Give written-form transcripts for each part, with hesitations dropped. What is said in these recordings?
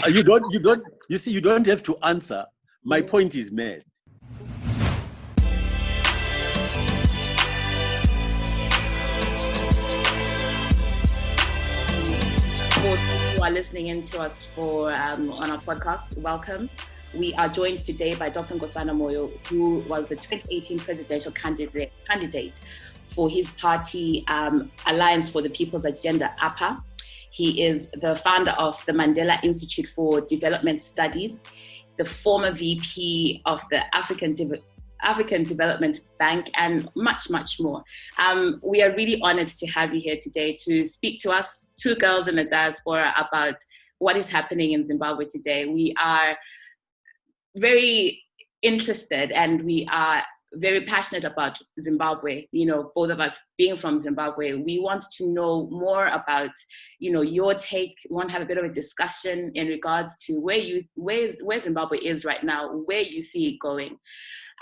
You don't have to answer. My point is made. For those who are listening in to us on our podcast, welcome. We are joined today by Dr. Nkosana Moyo, who was the 2018 presidential candidate for his party, Alliance for the People's Agenda, APA. He is the founder of the Mandela Institute for Development Studies, the former VP of the African Development Bank, and much, much more. We are really honored to have you here today to speak to us, two girls in the diaspora, about what is happening in Zimbabwe today. We are very interested and we are very passionate about Zimbabwe. You know, both of us being from Zimbabwe, we want to know more about, your take. We want to have a bit of a discussion in regards to where Zimbabwe is right now, where you see it going.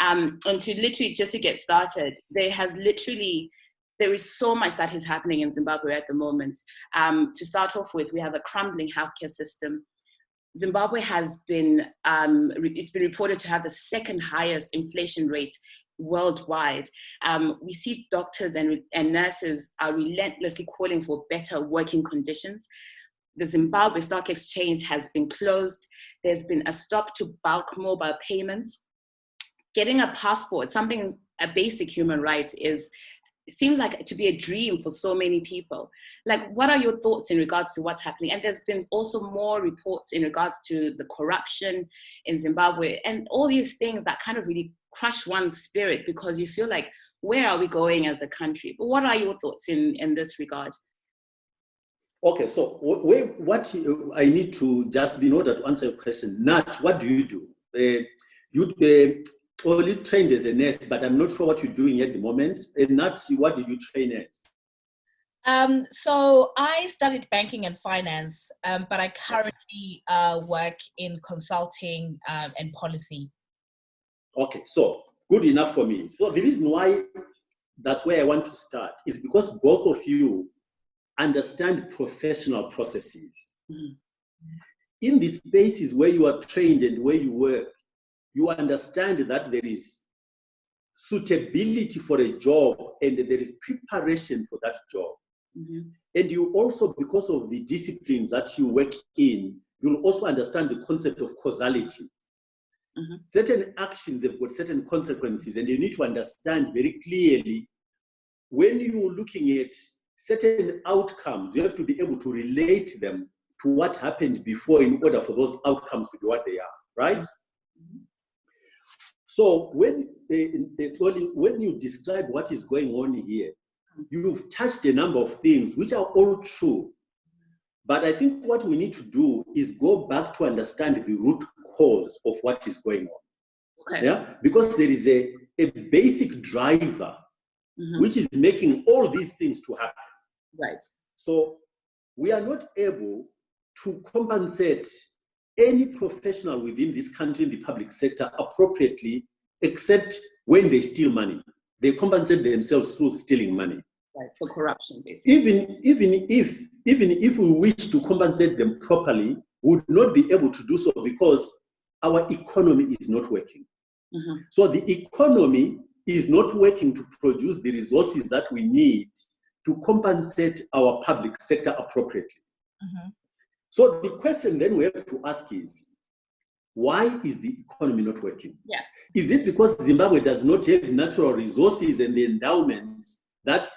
And to get started, there is so much that is happening in Zimbabwe at the moment. To start off with, we have a crumbling healthcare system. Zimbabwe has it's been reported to have the second highest inflation rate worldwide. We see doctors and nurses are relentlessly calling for better working conditions. The Zimbabwe Stock Exchange has been closed. There's been a stop to bulk mobile payments. Getting a passport, a basic human right, seems like to be a dream for so many people. Like, what are your thoughts in regards to what's happening? And there's been also more reports in regards to the corruption in Zimbabwe and all these things that kind of really crush one's spirit, because you feel like, where are we going as a country? But what are your thoughts in this regard? Okay, so what I need to just in order to answer your question, Nat, what do you do? You only trained as a nurse, but I'm not sure what you're doing at the moment. And Nat, what did you train as? So I studied banking and finance, but I currently work in consulting and policy. Okay, so good enough for me. So the reason why that's where I want to start is because both of you understand professional processes. Mm-hmm. In the spaces where you are trained and where you work, you understand that there is suitability for a job and there is preparation for that job. Mm-hmm. And you also, because of the disciplines that you work in, you'll also understand the concept of causality. Mm-hmm. Certain actions have got certain consequences, and you need to understand very clearly when you're looking at certain outcomes, you have to be able to relate them to what happened before in order for those outcomes to be what they are, right? Mm-hmm. So when you describe what is going on here, you've touched a number of things which are all true. But I think what we need to do is go back to understand the root cause of what is going on. Okay. Yeah? Because there is a basic driver, mm-hmm. which is making all these things to happen. Right. So we are not able to compensate any professional within this country in the public sector appropriately, except when they steal money. They compensate themselves through stealing money. Right, so corruption, basically. Even if we wish to compensate them properly, we would not be able to do so because our economy is not working. Mm-hmm. So the economy is not working to produce the resources that we need to compensate our public sector appropriately. Mm-hmm. So the question then we have to ask is, why is the economy not working? Yeah. Is it because Zimbabwe does not have natural resources and the endowments that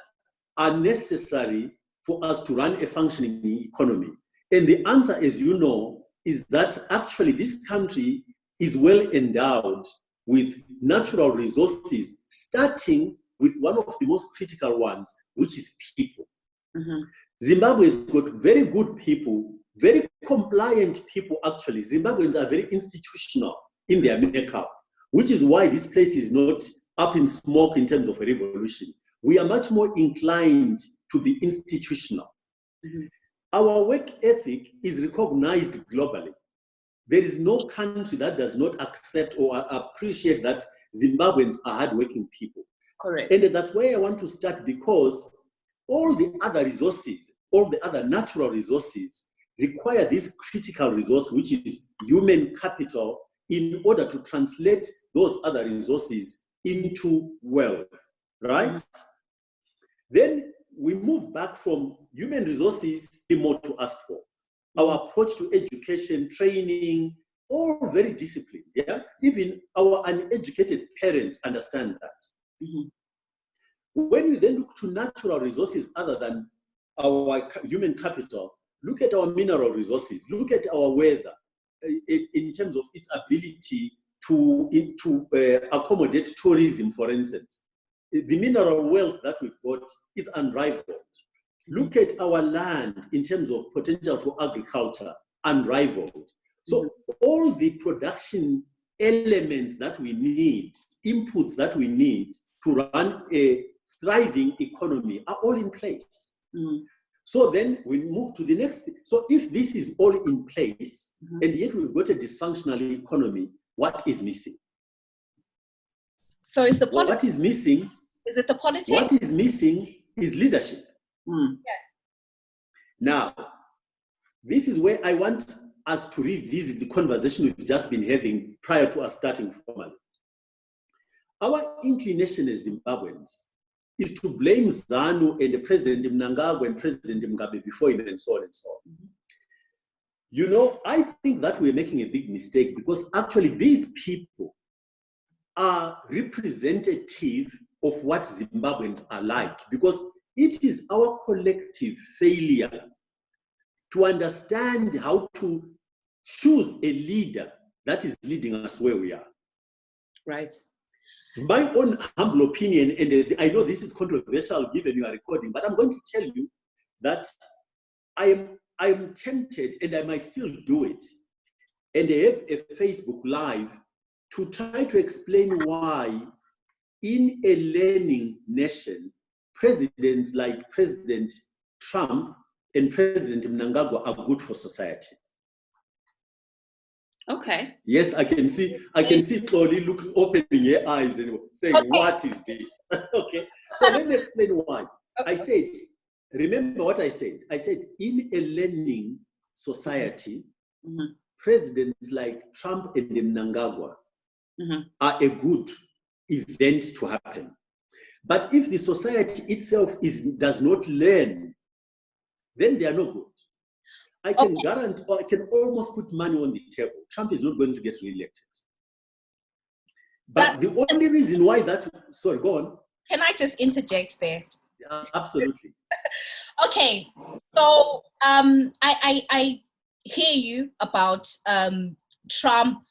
are necessary for us to run a functioning economy? And the answer, as you know, is that actually this country is well endowed with natural resources, starting with one of the most critical ones, which is people. Mm-hmm. Zimbabwe has got very good people, very compliant people, actually. Zimbabweans are very institutional in their makeup, which is why this place is not up in smoke in terms of a revolution. We are much more inclined to be institutional. Mm-hmm. Our work ethic is recognized globally. There is no country that does not accept or appreciate that Zimbabweans are hardworking people. Correct. And that's where I want to start, because all the other resources, all the other natural resources, require this critical resource, which is human capital, in order to translate those other resources into wealth, right? Then we move back from human resources, more to ask for. Our approach to education, training, all very disciplined, yeah? Even our uneducated parents understand that. When you then look to natural resources other than our human capital, look at our mineral resources, look at our weather in terms of its ability to accommodate tourism, for instance. The mineral wealth that we've got is unrivaled. Look at our land in terms of potential for agriculture, unrivaled. So all the production elements that we need, inputs that we need to run a thriving economy are all in place. So then we move to the next thing. So if this is all in place, and yet we've got a dysfunctional economy, what is missing? So is the what is missing? Is it the politics? What is missing is leadership. Yeah. Now, this is where I want us to revisit the conversation we've just been having prior to us starting formally. Our inclination as Zimbabweans is to blame ZANU and the President Mnangagwa and President Mugabe before him, and so on and so on. You know, I think that we're making a big mistake, because actually these people are representative of what Zimbabweans are like, because it is our collective failure to understand how to choose a leader that is leading us where we are. Right. My own humble opinion, and I know this is controversial given you are recording, but I'm going to tell you that I am tempted, and I might still do it, and I have a Facebook Live to try to explain why in a learning nation, presidents like President Trump and President Mnangagwa are good for society. Okay. Yes, I can see Xolie opening her eyes and saying, what is this? Okay. So let me explain why. I said, remember what I said? I said, in a learning society, presidents like Trump and Mnangagwa are a good event to happen. But if the society itself does not learn, then they are no good. I can guarantee, or I can almost put money on the table, Trump is not going to get reelected. But the only reason why sorry, go on. Can I just interject there? Yeah, absolutely. Okay, so I hear you about Trump,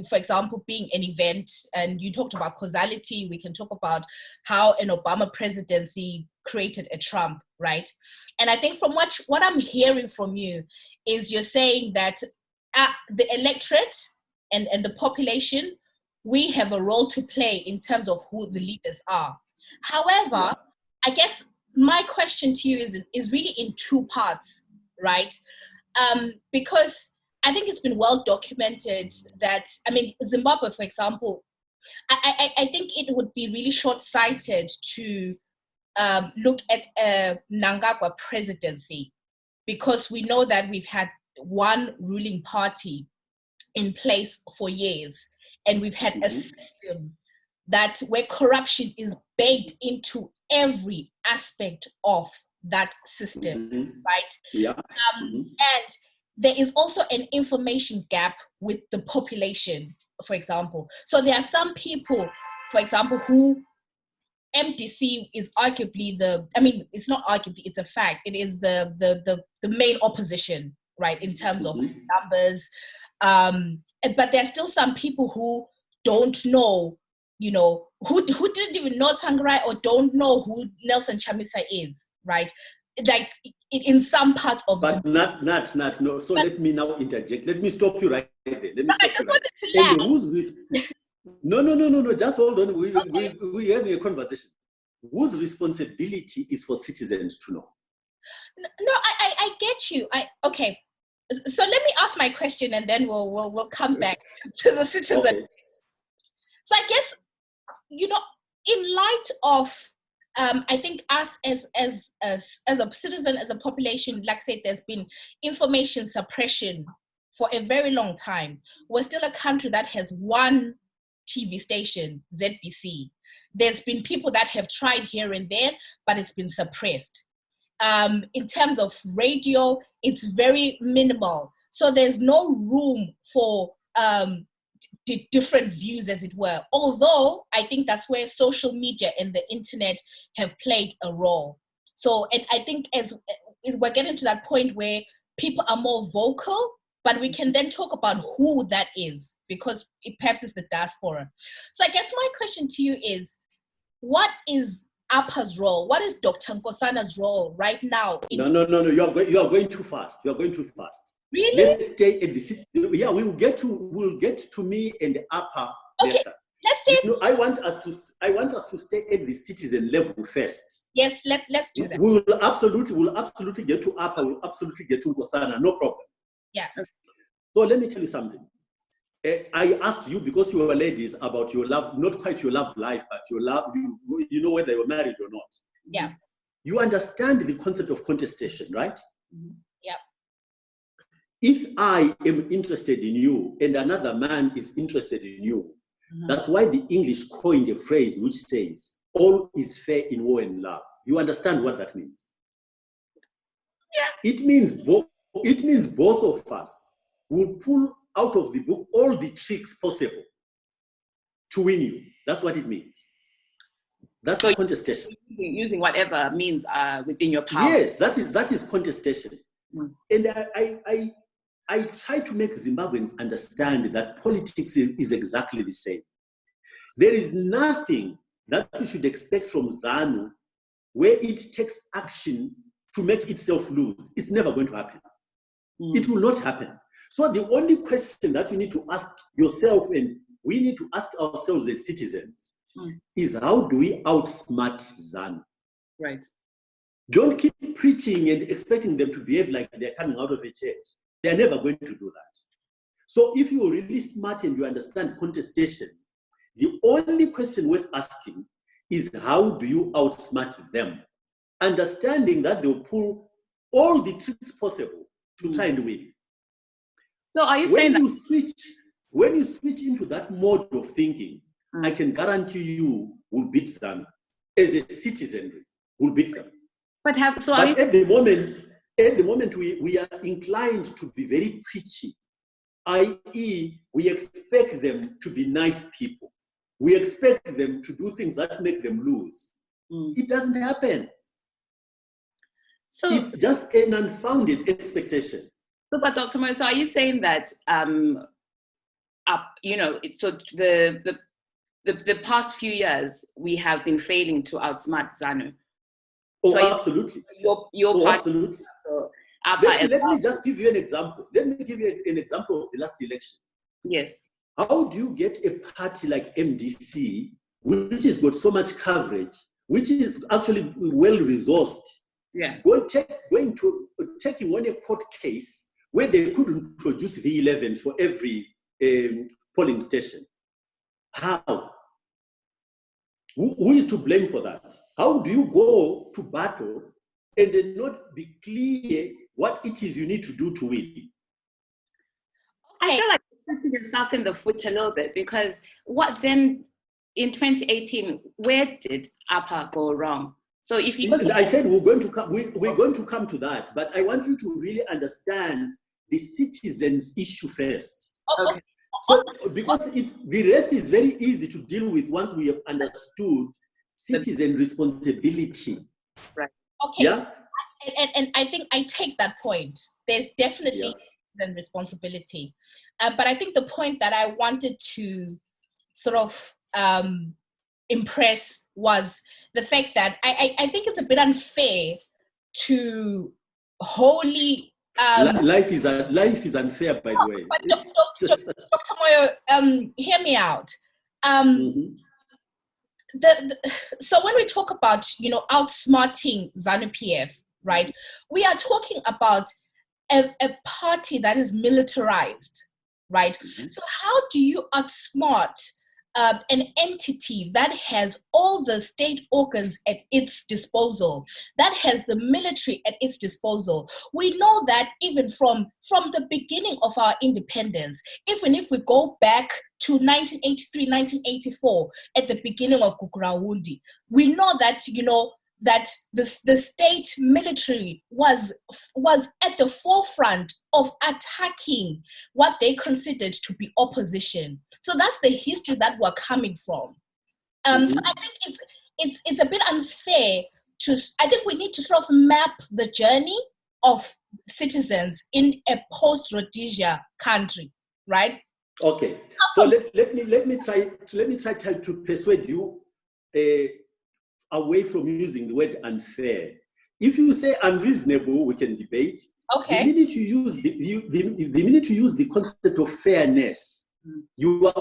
for example, being an event, and you talked about causality. We can talk about how an Obama presidency created a Trump, right? And I think from what I'm hearing from you is you're saying that the electorate and the population, we have a role to play in terms of who the leaders are. However, I guess my question to you is really in two parts, right? Because I think it's been well documented that, I mean, Zimbabwe, for example, I think it would be really short-sighted to look at a Mnangagwa presidency, because we know that we've had one ruling party in place for years, and we've had a system where corruption is baked into every aspect of that system, right? Yeah. And there is also an information gap with the population, for example. So there are some people, for example, who MDC is arguably it's not arguably, it's a fact. It is the main opposition, right, in terms of numbers. But there are still some people who don't know, who didn't even know Tangarai or don't know who Nelson Chamisa is, right? Like in some parts of But not no. So let me now interject. Let me stop you right there. I just wanted to laugh. No. Just hold on. We're having a conversation. Whose responsibility is for citizens to know? No, I get you. Okay. So let me ask my question, and then we'll come back to the citizen. Okay. So I guess, in light of I think us as a citizen, as a population, like I said, there's been information suppression for a very long time. We're still a country that has one TV station, ZBC. There's been people that have tried here and there, but it's been suppressed. In terms of radio, it's very minimal. So there's no room for different views, as it were. Although I think that's where social media and the internet have played a role. So, and I think as we're getting to that point where people are more vocal, but we can then talk about who that is, because it perhaps it's the diaspora. So I guess my question to you is, what is APA's role? What is Dr. Nkosana's role right now? No. You are going too fast. You are going too fast. Really? Let's stay at the city. Yeah, we'll get to me and APA okay, later. Let's stay. I want us to stay at the citizen level first. Yes, let's do that. We'll absolutely get to APA. We'll absolutely get to Nkosana. No problem. Yeah. So let me tell you something. I asked you, because you were ladies, about your love, not quite your love life, but your love, you know whether they were married or not. Yeah. You understand the concept of contestation, right? Yeah. If I am interested in you and another man is interested in you, that's why the English coined a phrase which says, all is fair in war and love. You understand what that means? Yeah. It means both of us will pull out of the book all the tricks possible to win you. That's what it means. That's so contestation. Using whatever means within your power. Yes, that is contestation. And I try to make Zimbabweans understand that politics is exactly the same. There is nothing that you should expect from ZANU where it takes action to make itself lose. It's never going to happen. It will not happen. So the only question that you need to ask yourself, and we need to ask ourselves as citizens, is how do we outsmart ZANU? Right. Don't keep preaching and expecting them to behave like they're coming out of a church. They're never going to do that. So if you're really smart and you understand contestation, the only question worth asking is how do you outsmart them? Understanding that they'll pull all the tricks possible to try and win. So are you saying when you switch into that mode of thinking, I can guarantee you will beat them. As a citizenry, will beat them. But at the moment we are inclined to be very preachy, i.e., we expect them to be nice people. We expect them to do things that make them lose. It doesn't happen. So it's just an unfounded expectation. So, but Dr. Moyo, so are you saying that, the past few years we have been failing to outsmart ZANU? Oh, so absolutely. Absolutely. So, let me just give you an example. Let me give you an example of the last election. Yes. How do you get a party like MDC, which has got so much coverage, which is actually well resourced, taking on a court case where they couldn't produce V11s for every polling station? How? Who is to blame for that? How do you go to battle and then not be clear what it is you need to do to win? I feel like you're shooting yourself in the foot a little bit, because what then in 2018, where did APA go wrong? So if you I said we're going to come to that, but I want you to really understand the citizens' issue first. Okay. So, because the rest is very easy to deal with once we have understood citizen responsibility. Right. Okay. Yeah. And I think I take that point. There's definitely citizen responsibility. But I think the point that I wanted to sort of impress was the fact that I think it's a bit unfair to wholly life is unfair, by the way. But Dr. Moyo, hear me out. So when we talk about, outsmarting ZANU-PF, right, we are talking about a party that is militarized, right? So how do you outsmart an entity that has all the state organs at its disposal, that has the military at its disposal. We know that even from the beginning of our independence, even if we go back to 1983, 1984, at the beginning of Gugrawundi, we know that, that the state military was at the forefront of attacking what they considered to be opposition. So that's the history that we're coming from. So I think it's a bit unfair I think we need to sort of map the journey of citizens in a post-Rhodesia country, right? Okay. So let me try to persuade you away from using the word unfair. If you say unreasonable, we can debate. Okay. The minute you use the concept of fairness, you are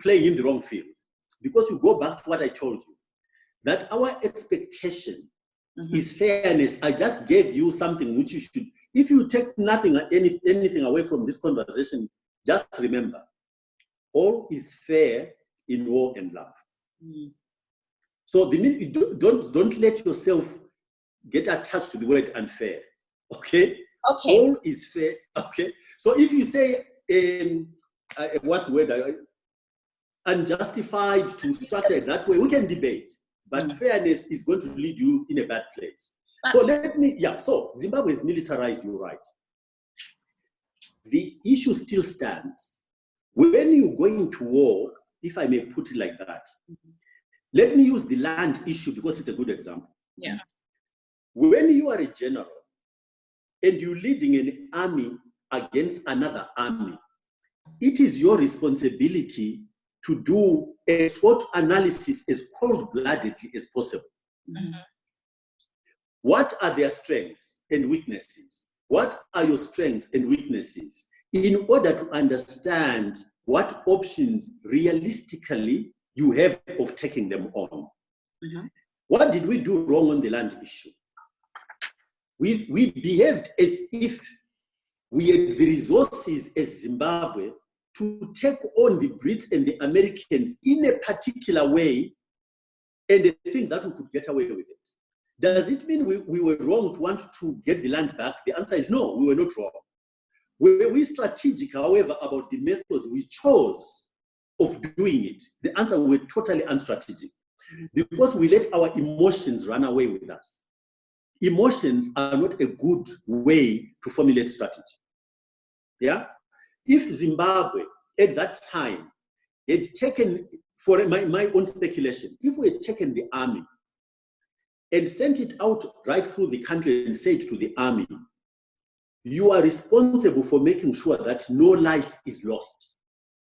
playing in the wrong field, because you go back to what I told you, that our expectation is fairness. I just gave you something which you should. If you take anything away from this conversation, just remember, all is fair in war and love. So the minute you don't let yourself get attached to the word unfair. Okay. Okay. All is fair. Okay. So if you say what's the word? Unjustified to structure it that way, we can debate. But fairness is going to lead you in a bad place. So so Zimbabwe is militarized, you're right. The issue still stands. When you go into war, if I may put it like that, let me use the land issue because it's a good example. Yeah. When you are a general and you're leading an army against another army, it is your responsibility to do a SWOT analysis as cold-bloodedly as possible. What are their strengths and weaknesses? What are your strengths and weaknesses? In order to understand what options realistically you have of taking them on. What did we do wrong on the land issue? We behaved as if we had the resources as Zimbabwe to take on the Brits and the Americans in a particular way, and they think that we could get away with it. Does it mean we were wrong to want to get the land back? The answer is no, we were not wrong. Were we strategic, however, about the methods we chose of doing it? The answer, we were totally unstrategic, because we let our emotions run away with us. Emotions are not a good way to formulate strategy. Yeah? If Zimbabwe at that time had taken, for my own speculation, if we had taken the army and sent it out right through the country and said to the army, you are responsible for making sure that no life is lost.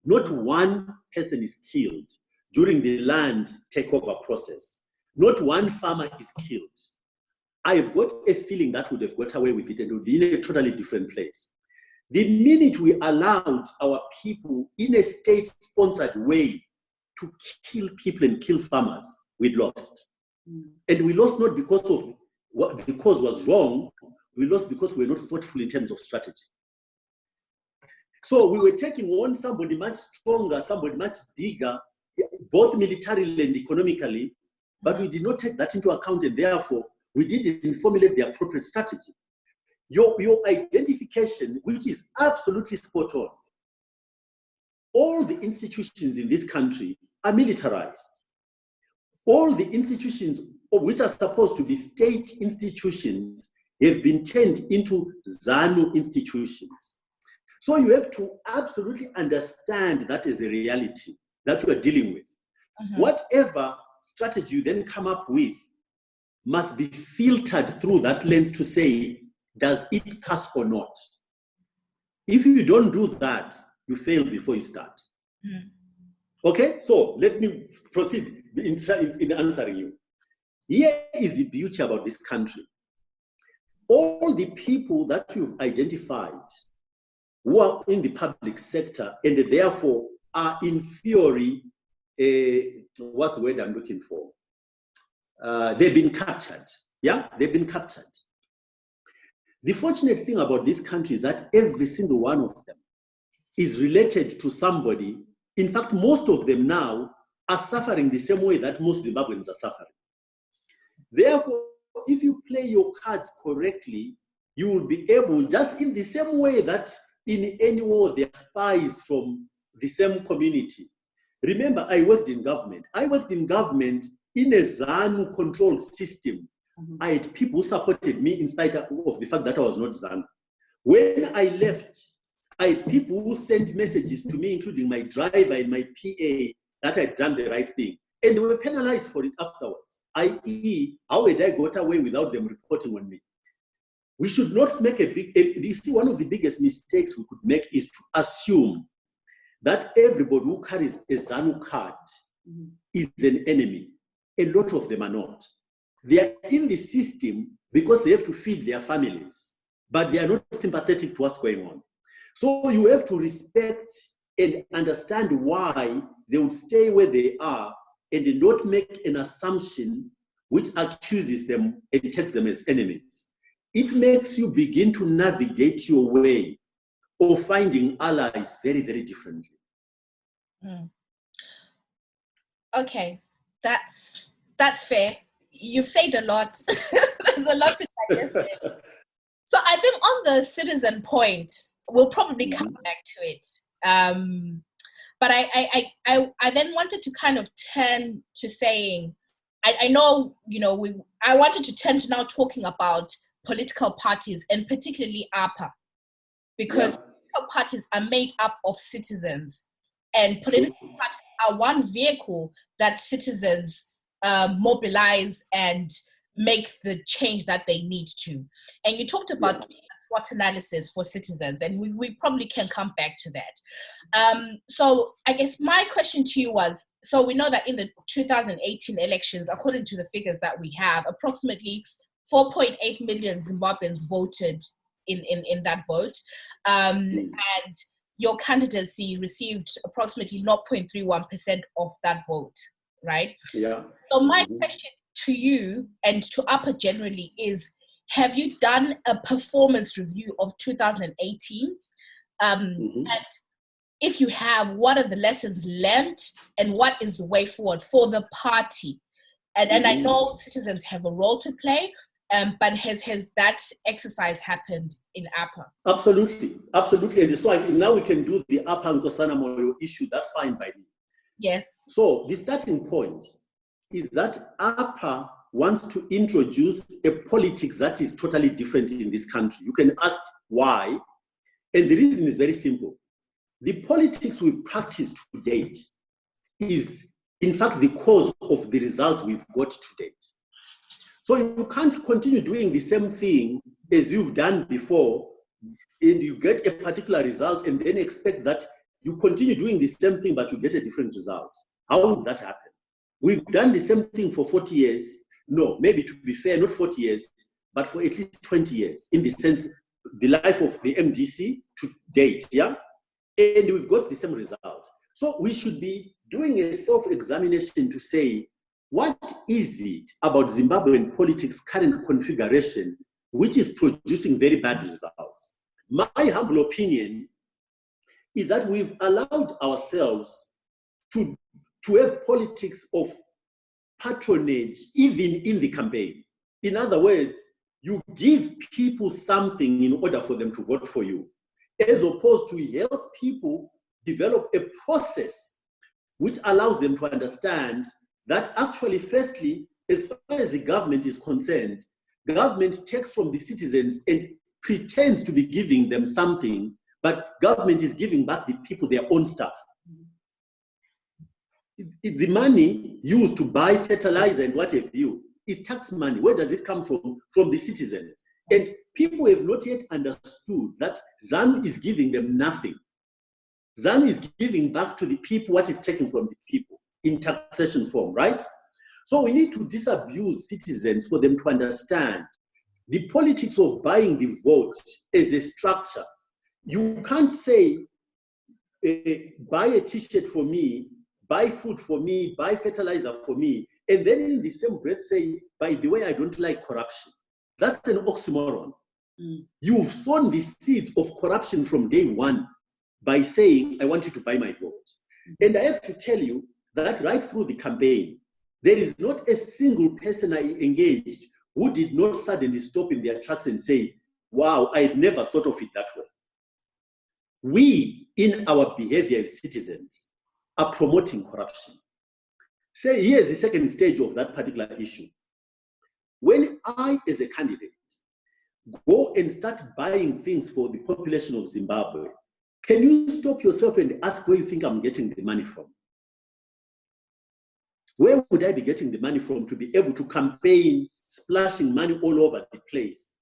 Not one person is killed during the land takeover process. Not one farmer is killed. I've got a feeling that would have got away with it and would be in a totally different place. The minute we allowed our people in a state-sponsored way to kill people and kill farmers, we lost. And we lost not because of what the cause was wrong, we lost because we were not thoughtful in terms of strategy. So we were taking on somebody much stronger, somebody much bigger, both militarily and economically, but we did not take that into account, and therefore we didn't formulate the appropriate strategy. Your identification, which is absolutely spot on. All the institutions in this country are militarized. All the institutions which are supposed to be state institutions have been turned into ZANU institutions. So you have to absolutely understand that is a reality that you are dealing with. Whatever strategy you then come up with must be filtered through that lens to say, does it pass or not? If you don't do that, you fail before you start. Okay, so let me proceed in answering you. Here is the beauty about this country. All the people that you've identified who are in the public sector and therefore are in theory, what's the word I'm looking for? They've been captured. Yeah, they've been captured. The fortunate thing about this country is that every single one of them is related to somebody In fact, most of them now are suffering the same way that most Zimbabweans are suffering. Therefore, if you play your cards correctly, you will be able, just in the same way that in any war there are spies from the same community. Remember, I worked in government. I worked in government in a ZANU control system. I had people who supported me in spite of the fact that I was not ZANU. When I left, I had people who sent messages to me, including my driver and my PA, that I'd done the right thing. And they were penalized for it afterwards, i.e., how had I got away without them reporting on me? We should not make you see, one of the biggest mistakes we could make is to assume that everybody who carries a ZANU card is an enemy. A lot of them are not. They are in the system because they have to feed their families, but they are not sympathetic to what's going on. So you have to respect and understand why they would stay where they are and not make an assumption which accuses them and takes them as enemies. It makes you begin to navigate your way of finding allies very, very differently. Okay, that's fair. You've said a lot. There's a lot to digest there. So I think on the citizen point, we'll probably come back to it. But I then wanted to kind of turn to saying, I know, I wanted to turn to now talking about political parties and particularly APA, because political parties are made up of citizens, and political parties are one vehicle that citizens mobilize and make the change that they need to. And you talked about SWOT analysis for citizens, and we probably can come back to that. So I guess my question to you was, so we know that in the 2018 elections, according to the figures that we have, approximately 4.8 million Zimbabweans voted in that vote. And your candidacy received approximately 0.31% of that vote, right? Yeah. So my question to you and to APA generally is, have you done a performance review of 2018? And if you have, what are the lessons learned and what is the way forward for the party? And I know citizens have a role to play, but has that exercise happened in APA? Absolutely. And so now we can do the Dr Nkosana Moyo issue. That's fine by me. Yes. So the starting point is that APA wants to introduce a politics that is totally different in this country. You can ask why, and the reason is very simple. The politics we've practiced to date is, in fact, the cause of the results we've got to date. So you can't continue doing the same thing as you've done before, and you get a particular result and then expect that you continue doing the same thing, but you get a different result. How would that happen? We've done the same thing for 40 years. No, maybe to be fair, not 40 years, but for at least 20 years, in the sense, the life of the MDC to date, yeah? And we've got the same result. So we should be doing a self-examination to say, what is it about Zimbabwean politics' current configuration which is producing very bad results? My humble opinion is that we've allowed ourselves to have politics of patronage even in the campaign. In other words, you give people something in order for them to vote for you, as opposed to help people develop a process which allows them to understand that actually, firstly, as far as the government is concerned, government takes from the citizens and pretends to be giving them something, but government is giving back the people their own stuff. The money used to buy fertilizer and what have you is tax money. Where does it come from? From the citizens. And people have not yet understood that ZANU is giving them nothing. ZANU is giving back to the people what is taken from the people in taxation form, right? So we need to disabuse citizens for them to understand the politics of buying the vote as a structure. You can't say, buy a t-shirt for me, buy food for me, buy fertilizer for me, and then in the same breath say, by the way, I don't like corruption. That's an oxymoron. You've sown the seeds of corruption from day one by saying, I want you to buy my vote. And I have to tell you that right through the campaign, there is not a single person I engaged who did not suddenly stop in their tracks and say, wow, I had never thought of it that way. We, in our behavior as citizens, are promoting corruption. Say, here's the second stage of that particular issue. When I, as a candidate, go and start buying things for the population of Zimbabwe, can you stop yourself and ask where you think I'm getting the money from? Where would I be getting the money from to be able to campaign, splashing money all over the place?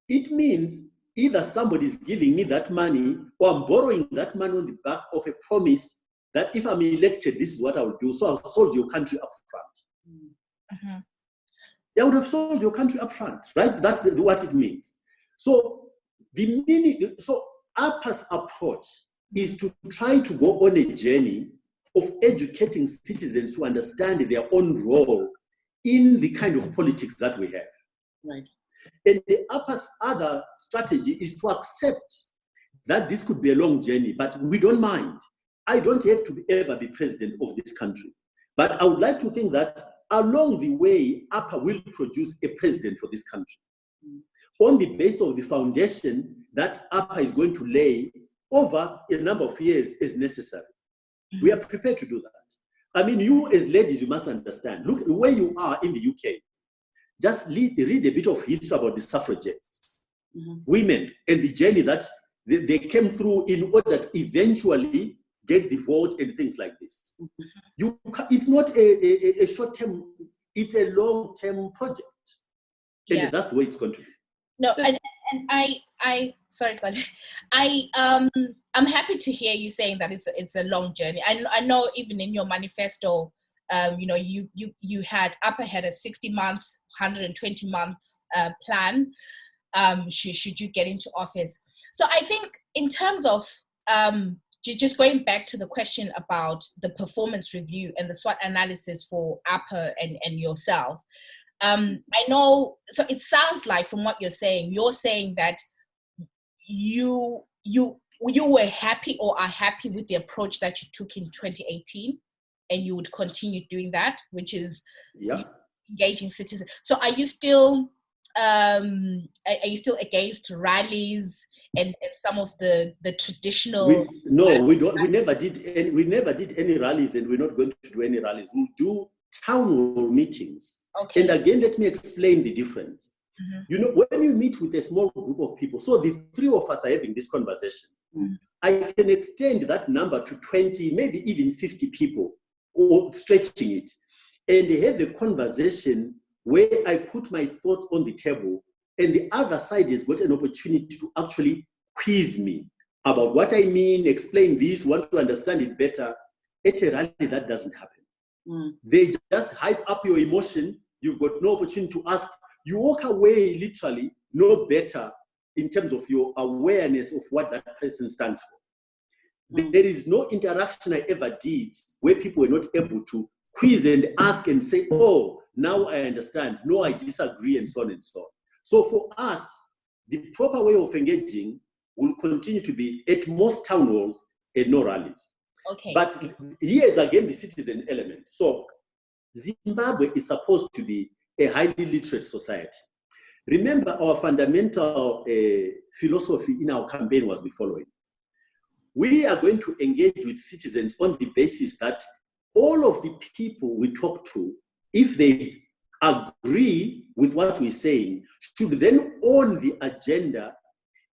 It means either somebody's giving me that money or I'm borrowing that money on the back of a promise that if I'm elected, this is what I will do. So I've sold your country up front. I would have sold your country up front, right? That's what it means. So APA's approach is to try to go on a journey of educating citizens to understand their own role in the kind of politics that we have. Right. And the APA's other strategy is to accept that this could be a long journey, but we don't mind. I don't have to ever be president of this country. But I would like to think that along the way, APA will produce a president for this country on the basis of the foundation that APA is going to lay over a number of years as necessary. We are prepared to do that. I mean, you as ladies, you must understand. Look where you are in the UK. Just read a bit of history about the suffragettes, women, and the journey that they came through in order to eventually get the vote and things like this. It's not a short-term, it's a long-term project. And that's the way it's going to be. No, and I sorry, God. I'm happy to hear you saying that it's a long journey. I know even in your manifesto, you had APA had a 60-month, 120-month plan. Should you get into office? So I think in terms of just going back to the question about the performance review and the SWOT analysis for APA and yourself, I know. So it sounds like from what you're saying that you were happy or are happy with the approach that you took in 2018, and you would continue doing that, which is engaging citizens. So are you still against rallies and some of the traditional? We don't. We never did any rallies, and we're not going to do any rallies. We'll do town hall meetings. Okay. And again, let me explain the difference. You know, when you meet with a small group of people, so the three of us are having this conversation, I can extend that number to 20, maybe even 50 people, or stretching it, and have a conversation where I put my thoughts on the table, and the other side has got an opportunity to actually quiz me about what I mean, explain this, want to understand it better. At a rally, that doesn't happen. They just hype up your emotion. You've got no opportunity to ask. You walk away literally no better in terms of your awareness of what that person stands for. There is no interaction I ever did where people were not able to quiz and ask and say, oh, now I understand. No, I disagree, and so on and so on. So for us, the proper way of engaging will continue to be at most town halls and no rallies. Okay. But here's again the citizen element. So Zimbabwe is supposed to be a highly literate society. Remember, our fundamental philosophy in our campaign was the following. We are going to engage with citizens on the basis that all of the people we talk to, if they agree with what we're saying, should then own the agenda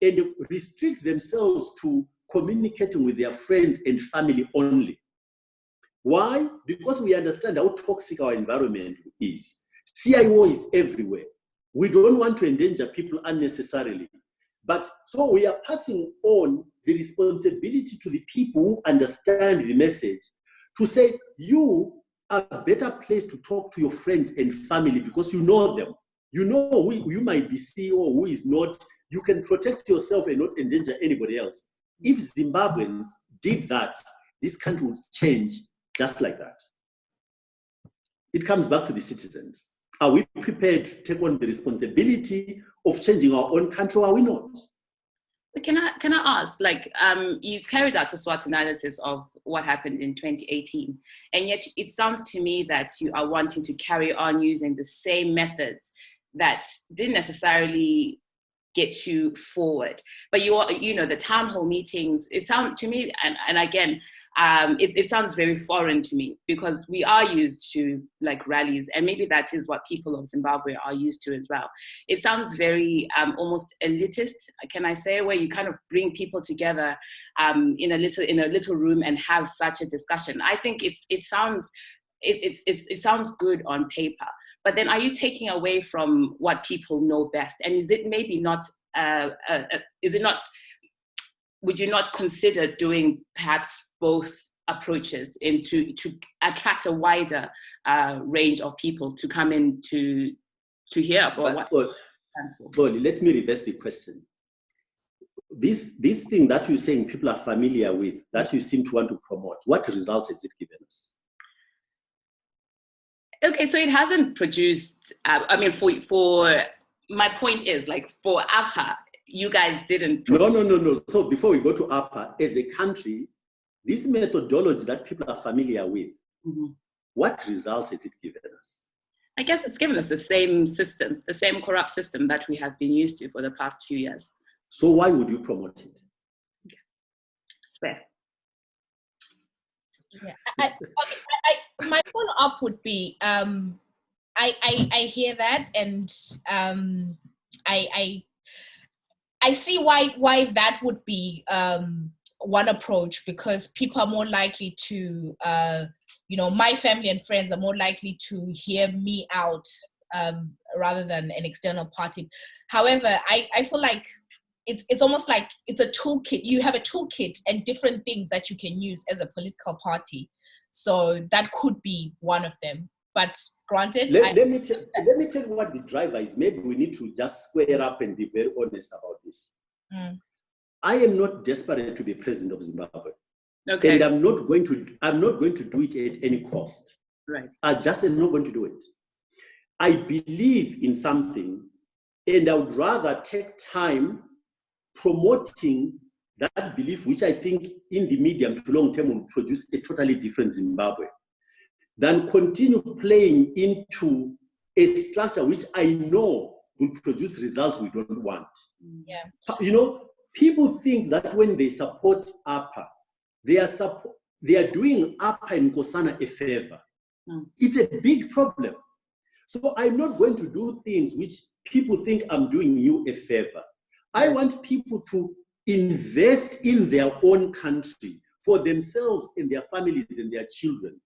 and restrict themselves to communicating with their friends and family only. Why? Because we understand how toxic our environment is. CIO is everywhere. We don't want to endanger people unnecessarily. But so we are passing on the responsibility to the people who understand the message to say, you are a better place to talk to your friends and family because you know them. You know who you might be CEO, who is not. You can protect yourself and not endanger anybody else. If Zimbabweans did that, this country would change just like that. It comes back to the citizens. Are we prepared to take on the responsibility of changing our own country, or are we not? Can I ask, like, you carried out a SWOT analysis of what happened in 2018, and yet it sounds to me that you are wanting to carry on using the same methods that didn't necessarily get you forward. But the town hall meetings, it sounds to me, and again, it sounds very foreign to me, because we are used to like rallies, and maybe that is what people of Zimbabwe are used to as well. It sounds very almost elitist, can I say, where you kind of bring people together in a little room and have such a discussion. I think it sounds good on paper, but then are you taking away from what people know best? And is it maybe not, would you not consider doing perhaps both approaches to attract a wider range of people to come in to hear about what stands for? Well, let me reverse the question. This thing that you're saying people are familiar with, that you seem to want to promote, what results has it given us? Okay, so it hasn't produced, for my point is, like, for APA, you guys didn't. No. So before we go to APA, as a country, this methodology that people are familiar with, what results has it given us? I guess it's given us the same system, the same corrupt system that we have been used to for the past few years. So why would you promote it? It's fair. Yeah. My follow-up would be, I hear that, and I see why that would be one approach, because people are more likely to, my family and friends are more likely to hear me out rather than an external party. However, I feel like it's almost like it's a toolkit. You have a toolkit and different things that you can use as a political party. So that could be one of them. But granted, let me tell you what the driver is. Maybe we need to just square up and be very honest about this. I am not desperate to be president of Zimbabwe. Okay. And I'm not going to do it at any cost. Right. I just am not going to do it. I believe in something, and I would rather take time promoting that belief, which I think in the medium to long term will produce a totally different Zimbabwe, than continue playing into a structure which I know will produce results we don't want. Yeah. People think that when they support APA, they are doing APA and Nkosana a favor. It's a big problem. So I'm not going to do things which people think I'm doing you a favor. I want people to invest in their own country for themselves and their families and their children.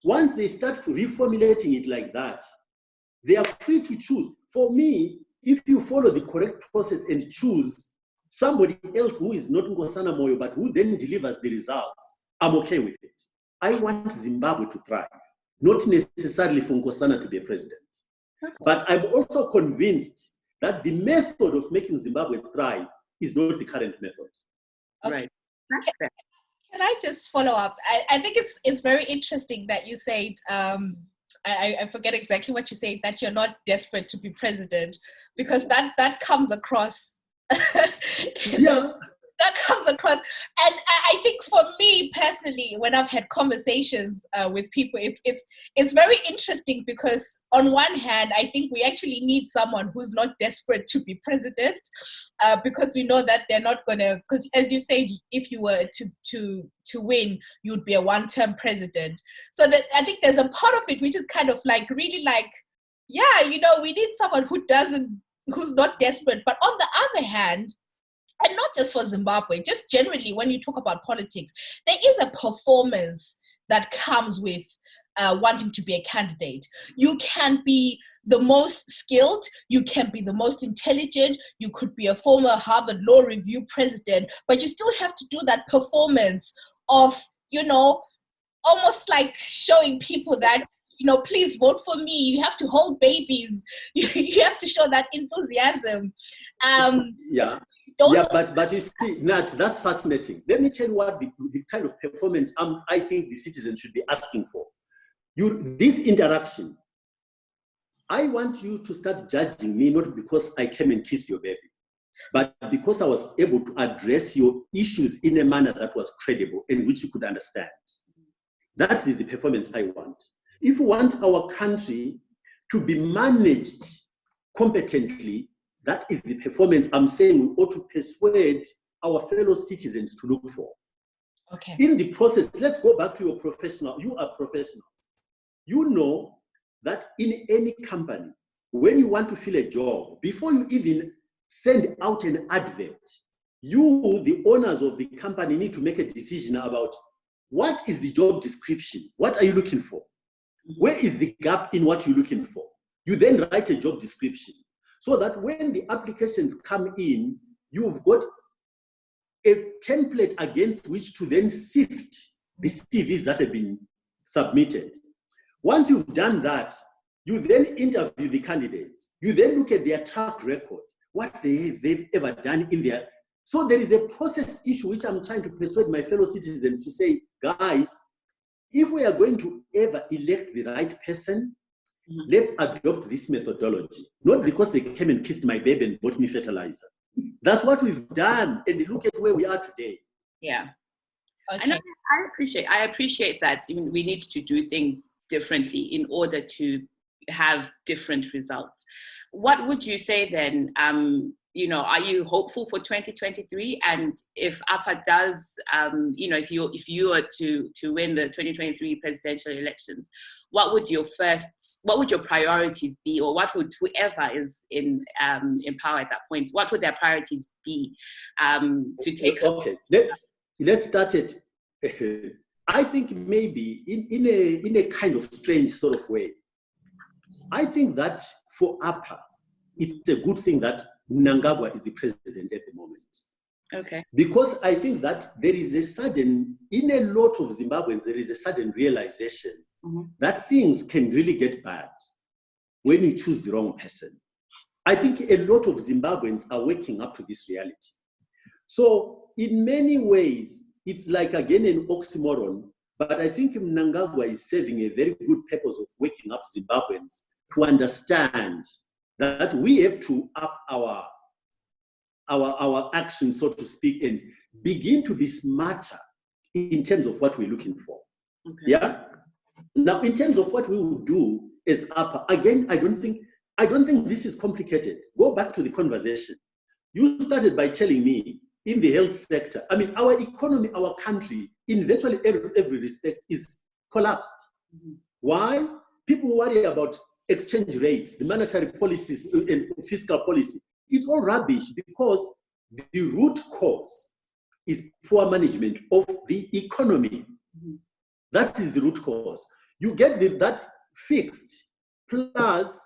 Once they start reformulating it like that, they are free to choose. For me, if you follow the correct process and choose somebody else who is not Nkosana Moyo, but who then delivers the results, I'm okay with it. I want Zimbabwe to thrive, not necessarily for Nkosana to be a president. But I'm also convinced that the method of making Zimbabwe thrive is not the current method. Okay. Right. That's fair. Can I just follow up? I think it's very interesting that you said, I forget exactly what you said, that you're not desperate to be president, because that comes across. Yeah. That comes across. And I think for me personally, when I've had conversations with people, it's very interesting, because on one hand, I think we actually need someone who's not desperate to be president, because we know that they're not going to, because as you said, if you were to win, you'd be a one-term president. So that I think there's a part of it which is kind of like, really like, yeah, we need someone who's not desperate. But on the other hand, and not just for Zimbabwe, just generally when you talk about politics, there is a performance that comes with wanting to be a candidate. You can be the most skilled, you can be the most intelligent, you could be a former Harvard Law Review president, but you still have to do that performance of, almost like showing people that, please vote for me. You have to hold babies. You have to show that enthusiasm. But you see, Nat, that's fascinating. Let me tell you what the kind of performance I think the citizens should be asking for. This interaction, I want you to start judging me not because I came and kissed your baby. but because I was able to address your issues in a manner that was credible and which you could understand. That is the performance I want. If we want our country to be managed competently, that is the performance I'm saying we ought to persuade our fellow citizens to look for. Okay. In the process, let's go back to your professional. You are professionals. You know that in any company, when you want to fill a job, before you even send out an advert, you, the owners of the company, need to make a decision about what is the job description? What are you looking for? Where is the gap in what you're looking for? You then write a job description so that when the applications come in, you've got a template against which to then sift the CVs that have been submitted. Once you've done that, you then interview the candidates. You then look at their track record, what they've ever done in their... So there is a process issue which I'm trying to persuade my fellow citizens to say, guys, if we are going to ever elect the right person, let's adopt this methodology. Not because they came and kissed my baby and bought me fertilizer. That's what we've done, and look at where we are today. Yeah. Okay. And I appreciate that. We need to do things differently in order to have different results. What would you say then? Are you hopeful for 2023? And if APA does, if you were to win the 2023 presidential elections, what would your priorities be, or what would whoever is in power at that point, what would their priorities be to take? Okay, let's start it. I think maybe in a kind of strange sort of way. I think that for APA, it's a good thing that Mnangagwa is the president at the moment. Okay. Because I think that there is in a lot of Zimbabweans, there is a sudden realization that things can really get bad when you choose the wrong person. I think a lot of Zimbabweans are waking up to this reality. So in many ways, it's like, again, an oxymoron, but I think Mnangagwa is serving a very good purpose of waking up Zimbabweans to understand that we have to up our action, so to speak, and begin to be smarter in terms of what we're looking for. Okay. Yeah. Now, in terms of what we will do as APA, again, I don't think this is complicated. Go back to the conversation. You started by telling me in the health sector, our economy, our country, in virtually every respect, is collapsed. Why? People worry about exchange rates, the monetary policies and fiscal policy. It's all rubbish because the root cause is poor management of the economy. That is the root cause. You get that fixed, plus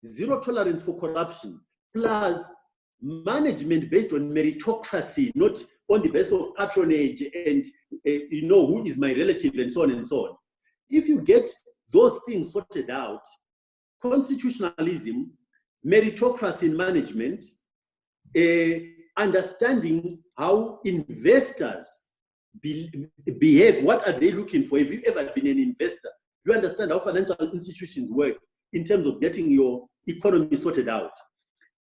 zero tolerance for corruption, plus management based on meritocracy, not on the basis of patronage and who is my relative and so on and so on. If you get those things sorted out, constitutionalism, meritocracy in management, understanding how investors behave, what are they looking for? Have you ever been an investor? You understand how financial institutions work in terms of getting your economy sorted out.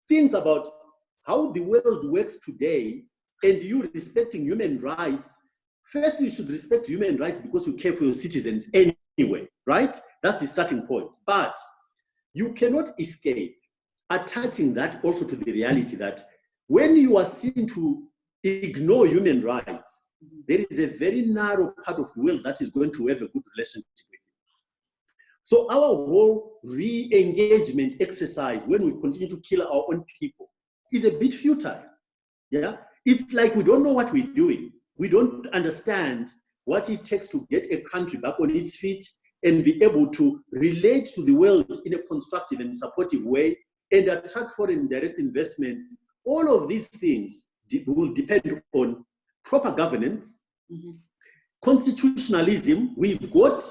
Things about how the world works today and you respecting human rights. Firstly, you should respect human rights because you care for your citizens anyway, right? That's the starting point. But you cannot escape attaching that also to the reality that when you are seen to ignore human rights, there is a very narrow part of the world that is going to have a good relationship with you. So our whole re-engagement exercise, when we continue to kill our own people, is a bit futile. Yeah, it's like we don't know what we're doing. We don't understand what it takes to get a country back on its feet and be able to relate to the world in a constructive and supportive way and attract foreign direct investment. All of these things will depend on proper governance, constitutionalism. We've got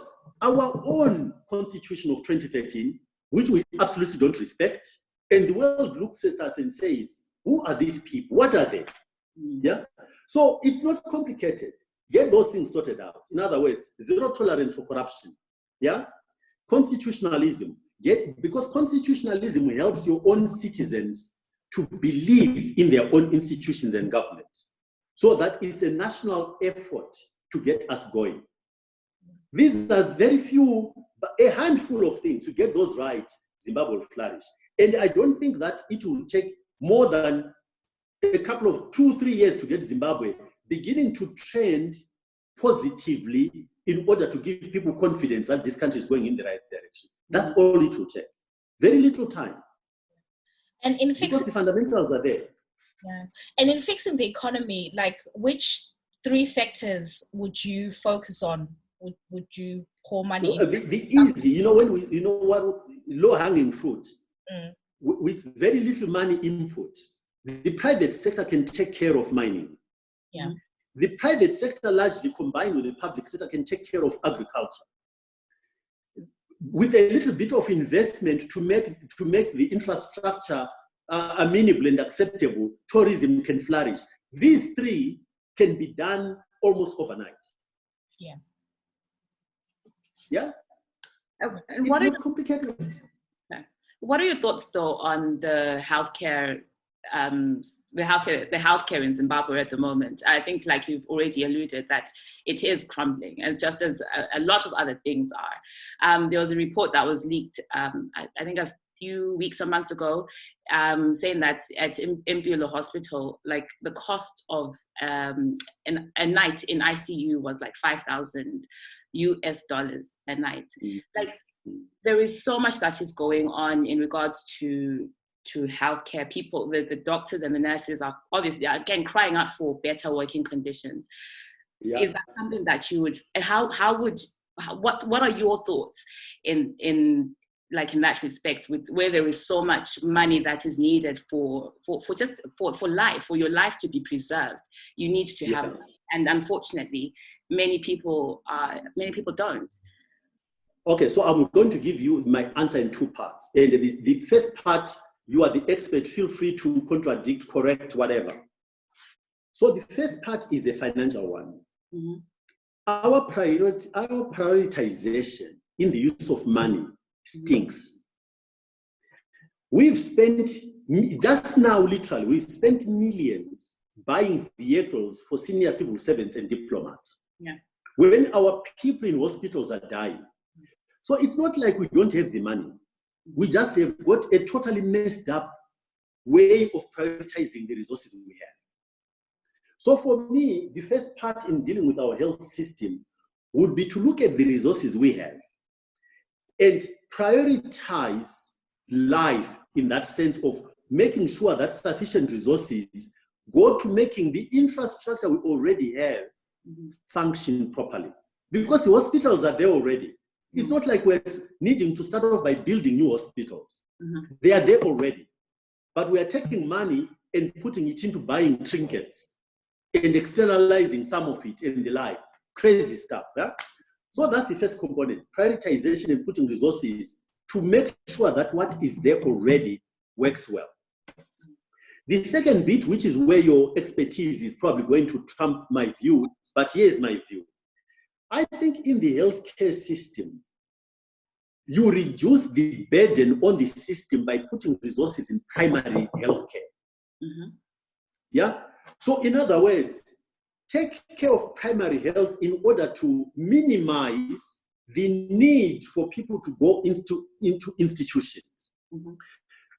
our own constitution of 2013, which we absolutely don't respect. And the world looks at us and says, who are these people? What are they? Yeah. So it's not complicated. Get those things sorted out. In other words, zero tolerance for corruption. Yeah. Constitutionalism. Because constitutionalism helps your own citizens to believe in their own institutions and government, so that it's a national effort to get us going. These are very few, but a handful of things. To get those right, Zimbabwe will flourish. And I don't think that it will take more than a couple of 2-3 years to get Zimbabwe beginning to trend positively in order to give people confidence that this country is going in the right direction. That's all it will take. Very little time. And in because the fundamentals are there. Yeah. And in fixing the economy, like which 3 sectors would you focus on? Would you pour money? Well, the easy, what low-hanging fruit, with very little money input, the private sector can take care of mining. Yeah. The private sector, largely combined with the public sector, can take care of agriculture. With a little bit of investment to make the infrastructure amenable and acceptable, tourism can flourish. These 3 can be done almost overnight. Yeah. Yeah. And it's not complicated. What are your thoughts, though, on the healthcare in Zimbabwe at the moment? I think, like you've already alluded, that it is crumbling, and just as a lot of other things are. There was a report that was leaked, I think a few weeks or months ago, saying that at Impilo Hospital, like the cost of a night in ICU was like $5,000 a night. Like, there is so much that is going on in regards to healthcare. People, the doctors and the nurses are obviously, again, crying out for better working conditions. Yeah. Is that something that you would, and what are your thoughts in that respect, with where there is so much money that is needed for life, for your life to be preserved? You need to have life. And unfortunately, many people don't. Okay, so I'm going to give you my answer in 2 parts. And the first part, you are the expert, feel free to contradict, correct, whatever. So the first part is a financial one. Mm-hmm. Our prioritization in the use of money stinks. We've spent, just now literally, we've spent millions buying vehicles for senior civil servants and diplomats. Yeah. When our people in hospitals are dying. So it's not like we don't have the money. We just have got a totally messed up way of prioritizing the resources we have. So for me, the first part in dealing with our health system would be to look at the resources we have and prioritize life in that sense of making sure that sufficient resources go to making the infrastructure we already have function properly. Because the hospitals are there already. It's not like we're needing to start off by building new hospitals. Mm-hmm. They are there already. But we are taking money and putting it into buying trinkets and externalizing some of it and the like. Crazy stuff. Yeah? So that's the first component, prioritization and putting resources to make sure that what is there already works well. The second bit, which is where your expertise is probably going to trump my view, but here's my view. I think in the healthcare system, you reduce the burden on the system by putting resources in primary healthcare. Mm-hmm. Yeah? So in other words, take care of primary health in order to minimize the need for people to go into institutions. Mm-hmm.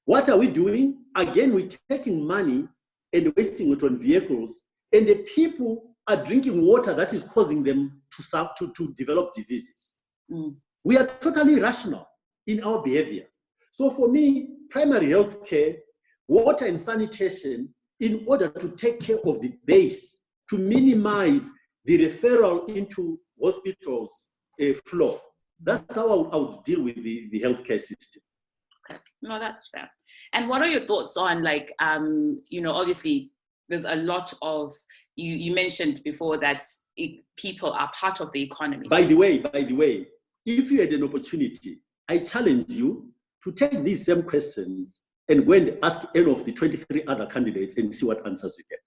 What are we doing? Again, we're taking money and wasting it on vehicles, and the people are drinking water that is causing them to develop diseases. Mm. We are totally irrational in our behavior. So for me, primary health care, water and sanitation, in order to take care of the base, to minimize the referral into hospitals flow. That's how I would deal with the healthcare system. Okay, no, that's fair. And what are your thoughts on, like, obviously there's a lot of, you mentioned before that people are part of the economy. By the way, if you had an opportunity, I challenge you to take these same questions and go and ask any of the 23 other candidates and see what answers you get.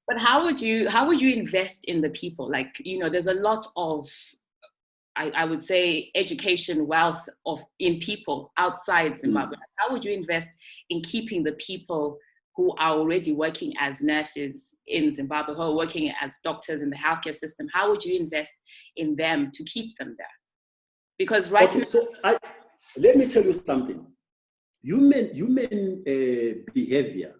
But how would you invest in the people? Like, there's a lot of, I would say, education, wealth in people outside Zimbabwe? How would you invest in keeping the people who are already working as nurses in Zimbabwe, who are working as doctors in the healthcare system? How would you invest in them to keep them there? Because right now... So let me tell you something. Human behavior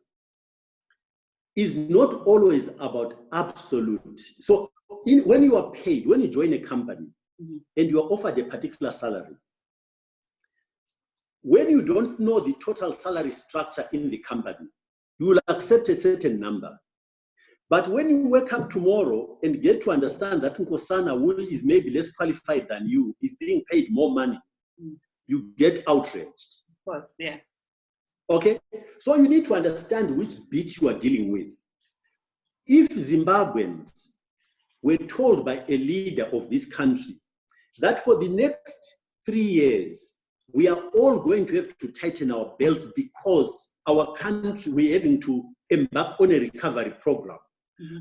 is not always about absolute. So when you are paid, when you join a company, and you are offered a particular salary, when you don't know the total salary structure in the company, you will accept a certain number. But when you wake up tomorrow and get to understand that Nkosana, who is maybe less qualified than you, is being paid more money, you get outraged. Of course, yeah. Okay? So you need to understand which beat you are dealing with. If Zimbabweans were told by a leader of this country that for the next 3 years, we are all going to have to tighten our belts because our country, we're having to embark on a recovery program.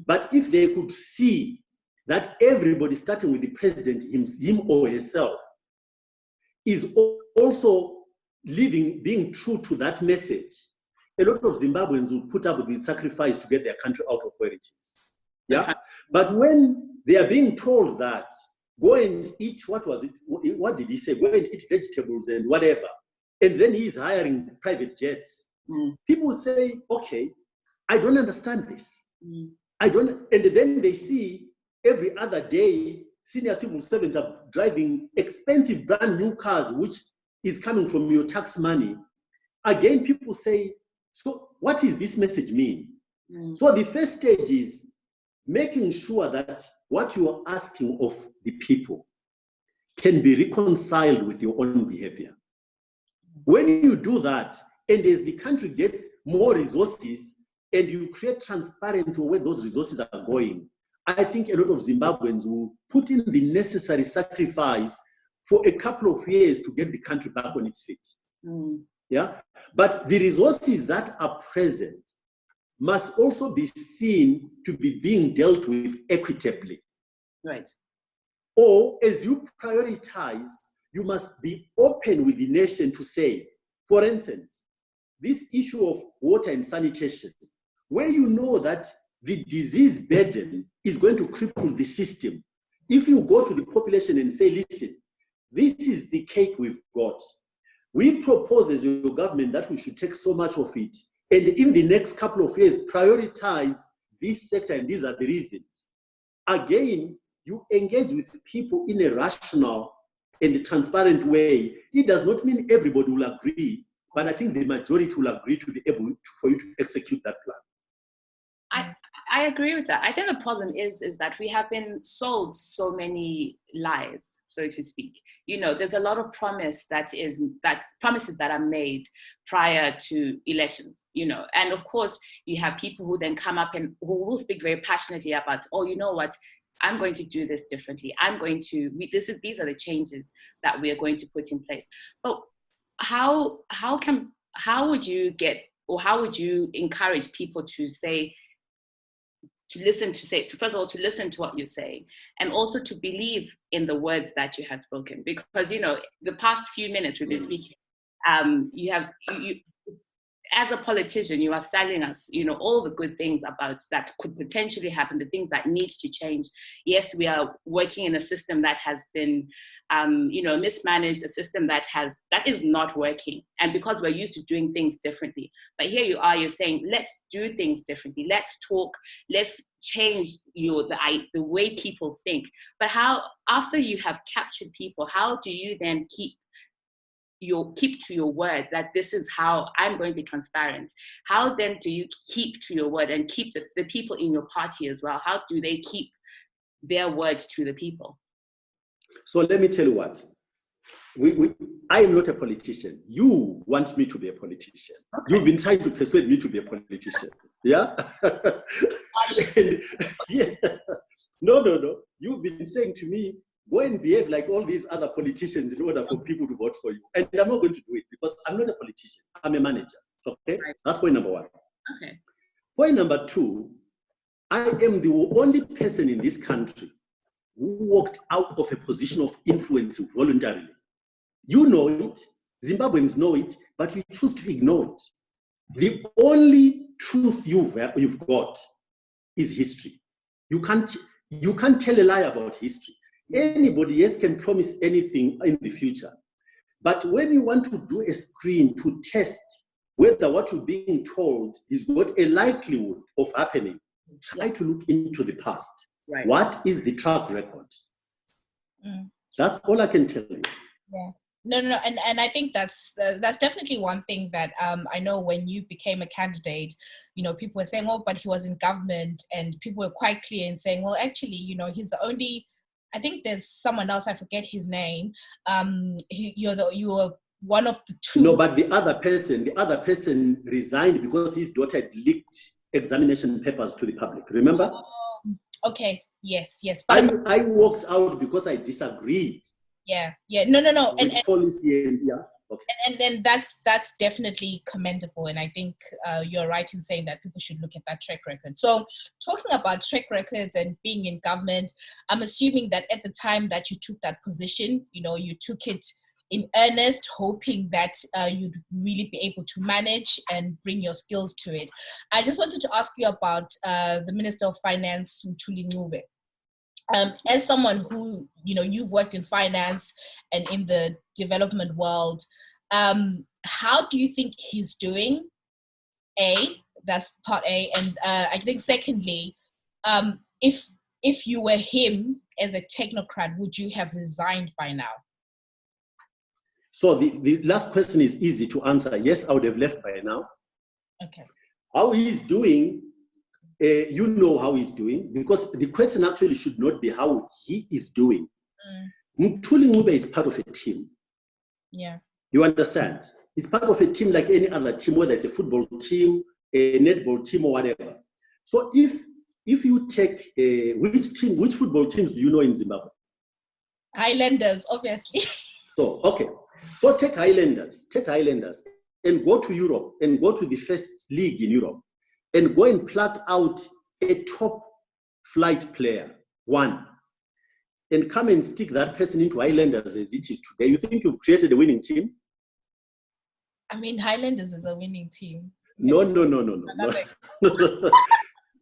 But if they could see that everybody, starting with the president, him or herself, is also being true to that message, a lot of Zimbabweans will put up with the sacrifice to get their country out of where it is. Yeah? Okay. But when they are being told that, go and eat, what did he say? Go and eat vegetables and whatever. And then he's hiring private jets. People say, okay, I don't understand this. And then they see every other day, senior civil servants are driving expensive brand new cars, which is coming from your tax money. Again, people say, so what does this message mean? So the first stage is making sure that what you are asking of the people can be reconciled with your own behavior. When you do that, and as the country gets more resources, and you create transparency where those resources are going, I think a lot of Zimbabweans will put in the necessary sacrifice for a couple of years to get the country back on its feet. Yeah, but the resources that are present must also be seen to be being dealt with equitably. Right. Or as you prioritize, you must be open with the nation to say, for instance, this issue of water and sanitation, where you know that the disease burden is going to cripple the system. If you go to the population and say, listen, this is the cake we've got. We propose as your government that we should take so much of it, and in the next couple of years, prioritize this sector, and these are the reasons. Again, you engage with people in a rational and transparent way. It does not mean everybody will agree, but I think the majority will agree to be able for you to execute that plan. I agree with that. I think the problem is that we have been sold so many lies, so to speak. You know, there's a lot of promises that are made prior to elections, you know. And of course, you have people who then come up and who will speak very passionately about, oh, you know what, I'm going to do this differently. These are the changes that we are going to put in place. But how would you encourage people to say, first of all, to listen to what you're saying, and also to believe in the words that you have spoken? Because, you know, the past few minutes we've been speaking, as a politician, you are selling us, you know, all the good things about that could potentially happen, the things that need to change. Yes, we are working in a system that has been, mismanaged, a system that is not working. And because we're used to doing things differently. But here you are, you're saying, let's do things differently. Let's talk, let's change the way people think. But how, after you have captured people, how do you then keep to your word that this is how I'm going to be transparent? How then do you keep to your word and keep the people in your party as well? How do they keep their words to the people? So let me tell you what. I am not a politician. You want me to be a politician. Okay. You've been trying to persuade me to be a politician. Yeah? Yeah. No. You've been saying to me, go and behave like all these other politicians in order for people to vote for you. And I'm not going to do it because I'm not a politician. I'm a manager. Okay? Right. That's point number one. Okay. Point number two, I am the only person in this country who walked out of a position of influence voluntarily. You know it, Zimbabweans know it, but you choose to ignore it. The only truth you've got is history. You can't tell a lie about history. Anybody else can promise anything in the future. But when you want to do a screen to test whether what you're being told is got a likelihood of happening, try to look into the past. Right. What is the track record? That's all I can tell you. Yeah. No, and I think that's definitely one thing that I know when you became a candidate, you know, people were saying, oh, but he was in government, and people were quite clear in saying, well, actually, you know, he's the only. I think there's someone else, I forget his name. You were one of the two. No, but the other person resigned because his daughter had leaked examination papers to the public. Remember? Okay. Yes. But I walked out because I disagreed. Yeah. No. And policy and yeah. Okay. And that's definitely commendable. And I think you're right in saying that people should look at that track record. So talking about track records and being in government, I'm assuming that at the time that you took that position, you know, you took it in earnest, hoping that you'd really be able to manage and bring your skills to it. I just wanted to ask you about the Minister of Finance, Nat Xolie. As someone who, you know, you've worked in finance and in the development world, how do you think he's doing? That's part A. And I think secondly, if you were him as a technocrat, would you have resigned by now? So the last question is easy to answer. Yes, I would have left by now. Okay. How he's doing, you know how he's doing, because the question actually should not be how he is doing. Mthuli is part of a team. Yeah. You understand? He's part of a team like any other team, whether it's a football team, a netball team, or whatever. So if you take which football teams do you know in Zimbabwe? Highlanders, obviously. So okay. So take Highlanders, and go to Europe and go to the first league in Europe and go and pluck out a top flight player, one, and come and stick that person into Highlanders as it is today. You think you've created a winning team? I mean, Highlanders is a winning team. No. Have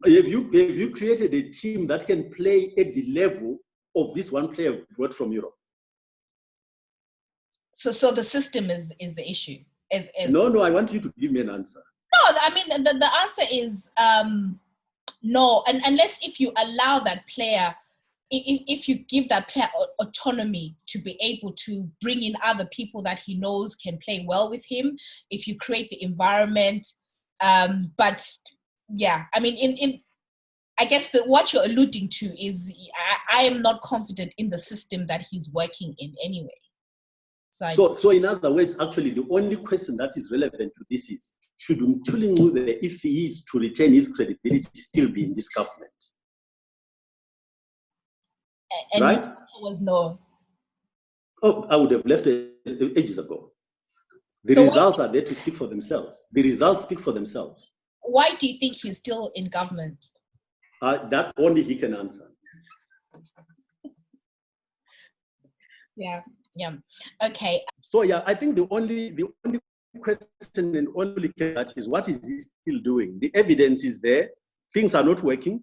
you created a team that can play at the level of this one player brought from Europe? So the system is the issue. No, I want you to give me an answer. No, I mean, the answer is no. And unless if you allow that player, if you give that player autonomy to be able to bring in other people that he knows can play well with him, if you create the environment. But yeah, I mean, I guess what you're alluding to is I am not confident in the system that he's working in anyway. So in other words, actually, the only question that is relevant to this is, should Mthuli, if he is to retain his credibility, still be in this government? And right? The was no. Oh, I would have left ages ago. The results are there to speak for themselves. The results speak for themselves. Why do you think he's still in government? That only he can answer. Yeah. Okay. So yeah, I think the only question and only that is, what is he still doing? The evidence is there. Things are not working.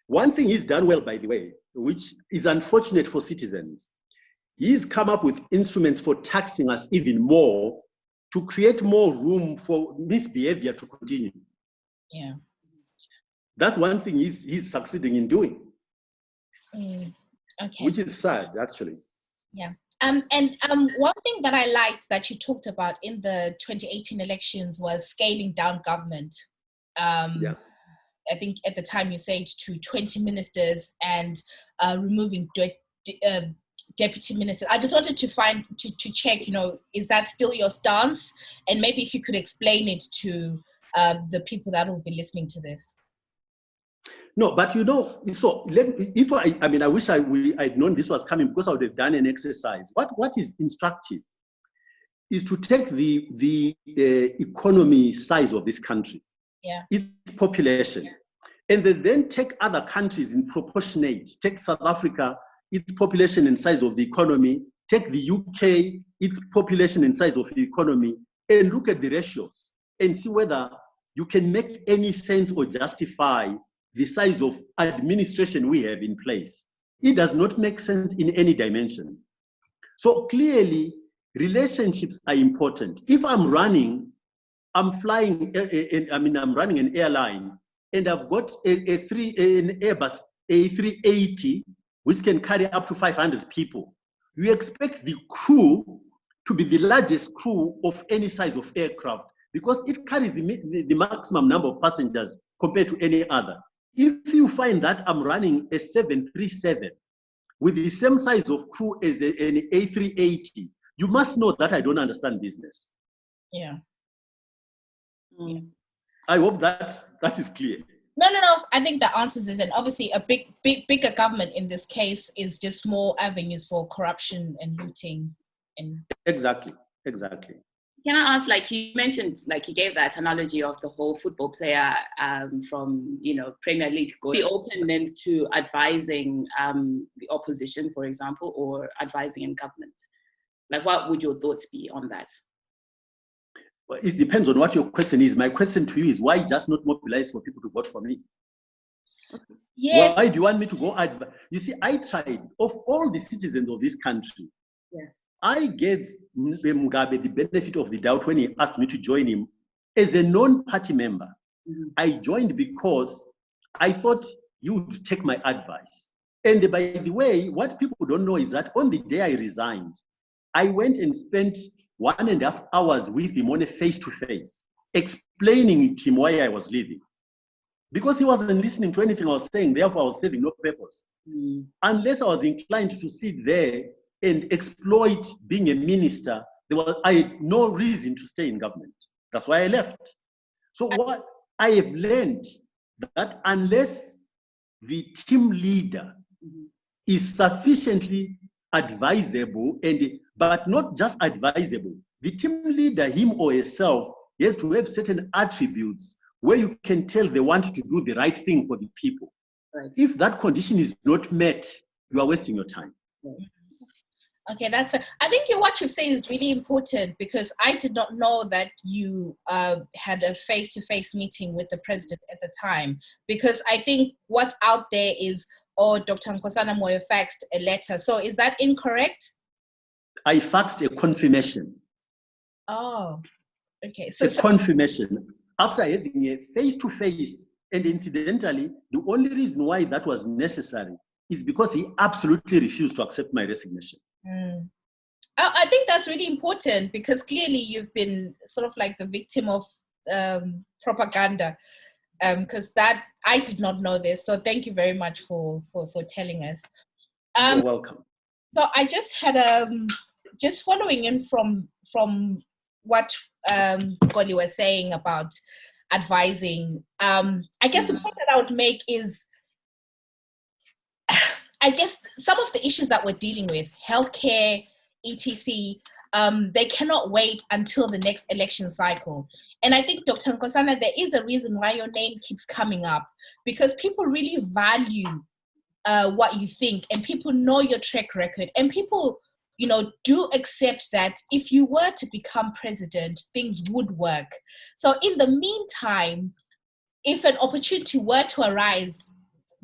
One thing he's done well, by the way, which is unfortunate for citizens, he's come up with instruments for taxing us even more to create more room for misbehavior to continue. Yeah. That's one thing he's succeeding in doing. Okay. Which is sad, actually. Yeah. And one thing that I liked that you talked about in the 2018 elections was scaling down government. Yeah. I think at the time you said to 20 ministers and removing deputy ministers. I just wanted to check, is that still your stance? And maybe if you could explain it to the people that will be listening to this. No, but so I wish I'd known this was coming, because I would have done an exercise. What is instructive is to take the economy size of this country, its population, and then take other countries in proportionate. Take South Africa its population and size of the economy, take the UK, its population and size of the economy, and look at the ratios and see whether you can make any sense or justify the size of administration we have in place. It does not make sense in any dimension. So clearly, relationships are important. If I'm running, I'm running an airline, and I've got an Airbus A380, which can carry up to 500 people. You expect the crew to be the largest crew of any size of aircraft because it carries the maximum number of passengers compared to any other. If you find that I'm running a 737 with the same size of crew as an A380, you must know that I don't understand business. Yeah. Mm. I hope that is clear. No. I think the answers is, and obviously a bigger government in this case is just more avenues for corruption and looting. And Exactly. Can I ask, like you mentioned, like you gave that analogy of the whole football player from, Premier League, be open then to advising the opposition, for example, or advising in government? Like, what would your thoughts be on that? Well, it depends on what your question is. My question to you is, why just not mobilize for people to vote for me? Yes. Why do you want me to go? You see, I tried, of all the citizens of this country, I gave Mugabe the benefit of the doubt when he asked me to join him as a non-party member. Mm-hmm. I joined because I thought you would take my advice. And by the way, what people don't know is that on the day I resigned, I went and spent 1.5 hours with him on a face-to-face, explaining to him why I was leaving. Because he wasn't listening to anything I was saying, therefore I was serving no purpose. Mm. Unless I was inclined to sit there and exploit being a minister, I had no reason to stay in government. That's why I left. So what I have learned that unless the team leader is sufficiently advisable, but not just advisable, the team leader, him or herself, has to have certain attributes where you can tell they want to do the right thing for the people. Right. If that condition is not met, you are wasting your time. Right. Okay, that's fair. I think what you've said is really important because I did not know that you had a face-to-face meeting with the president at the time. Because I think what's out there is, Dr. Nkosana Moyo faxed a letter. So is that incorrect? I faxed a confirmation. Oh, okay. So confirmation. After having a face-to-face, and incidentally, the only reason why that was necessary is because he absolutely refused to accept my resignation. Mm. I think that's really important because clearly you've been sort of like the victim of propaganda because that I did not know this. So thank you very much for telling us. You're welcome. So I just had just following in from what Xolie was saying about advising. I guess the point that I would make is I guess some of the issues that we're dealing with, healthcare, etc., they cannot wait until the next election cycle. And I think, Dr. Nkosana, there is a reason why your name keeps coming up, because people really value what you think, and people know your track record, and people, do accept that if you were to become president, things would work. So in the meantime, if an opportunity were to arise,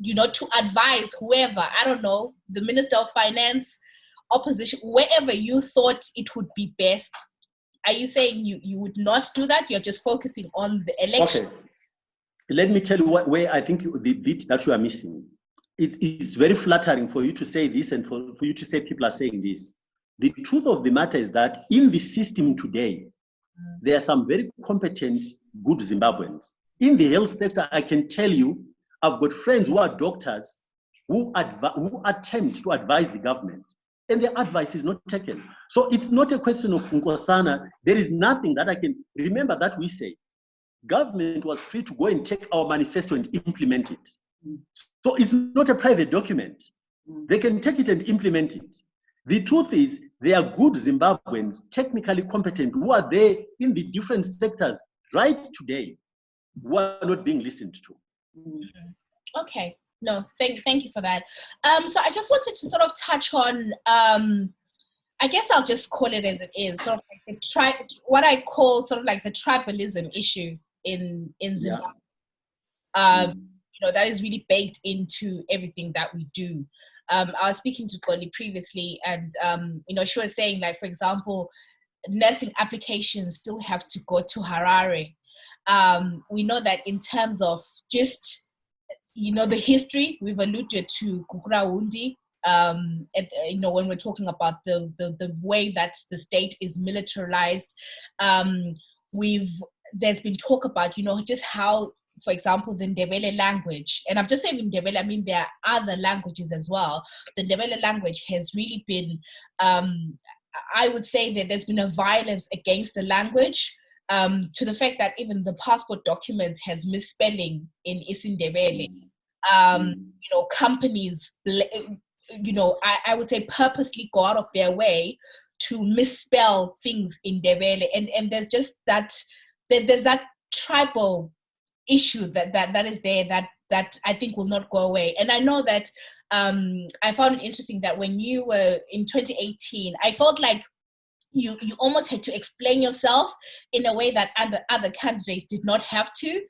to advise whoever, I don't know, the Minister of Finance, opposition, wherever you thought it would be best, are you saying you would not do that? You're just focusing on the election? Okay. Let me tell you where I think the bit that you are missing. It's very flattering for you to say this and for you to say people are saying this. The truth of the matter is that in the system today, there are some very competent, good Zimbabweans. In the health sector, I can tell you, I've got friends who are doctors who attempt to advise the government, and their advice is not taken. So it's not a question of Nkosana. There is nothing that I can remember that we say. Government was free to go and take our manifesto and implement it. So it's not a private document. They can take it and implement it. The truth is, there are good Zimbabweans, technically competent, who are there in the different sectors right today, who are not being listened to. Okay. No, thank you for that. So I just wanted to sort of touch on, I guess I'll just call it as it is, sort of like what I call sort of like the tribalism issue in Zimbabwe. That is really baked into everything that we do. I was speaking to Xolie previously, and she was saying, like, for example, nursing applications still have to go to Harare. We know that in terms of just the history, we've alluded to Kukuraundi. When we're talking about the way that the state is militarized, there's been talk about just how, for example, the Ndebele language, and I'm just saying Ndebele, I mean there are other languages as well. The Ndebele language has really been, I would say that there's been a violence against the language, to the fact that even the passport documents has misspelling in isiNdebele. Companies, I would say purposely go out of their way to misspell things in Ndebele, and there's just there's that tribal issue that is there that I think will not go away. And I know that I found it interesting that when you were in 2018, I felt like you almost had to explain yourself in a way that other candidates did not have to,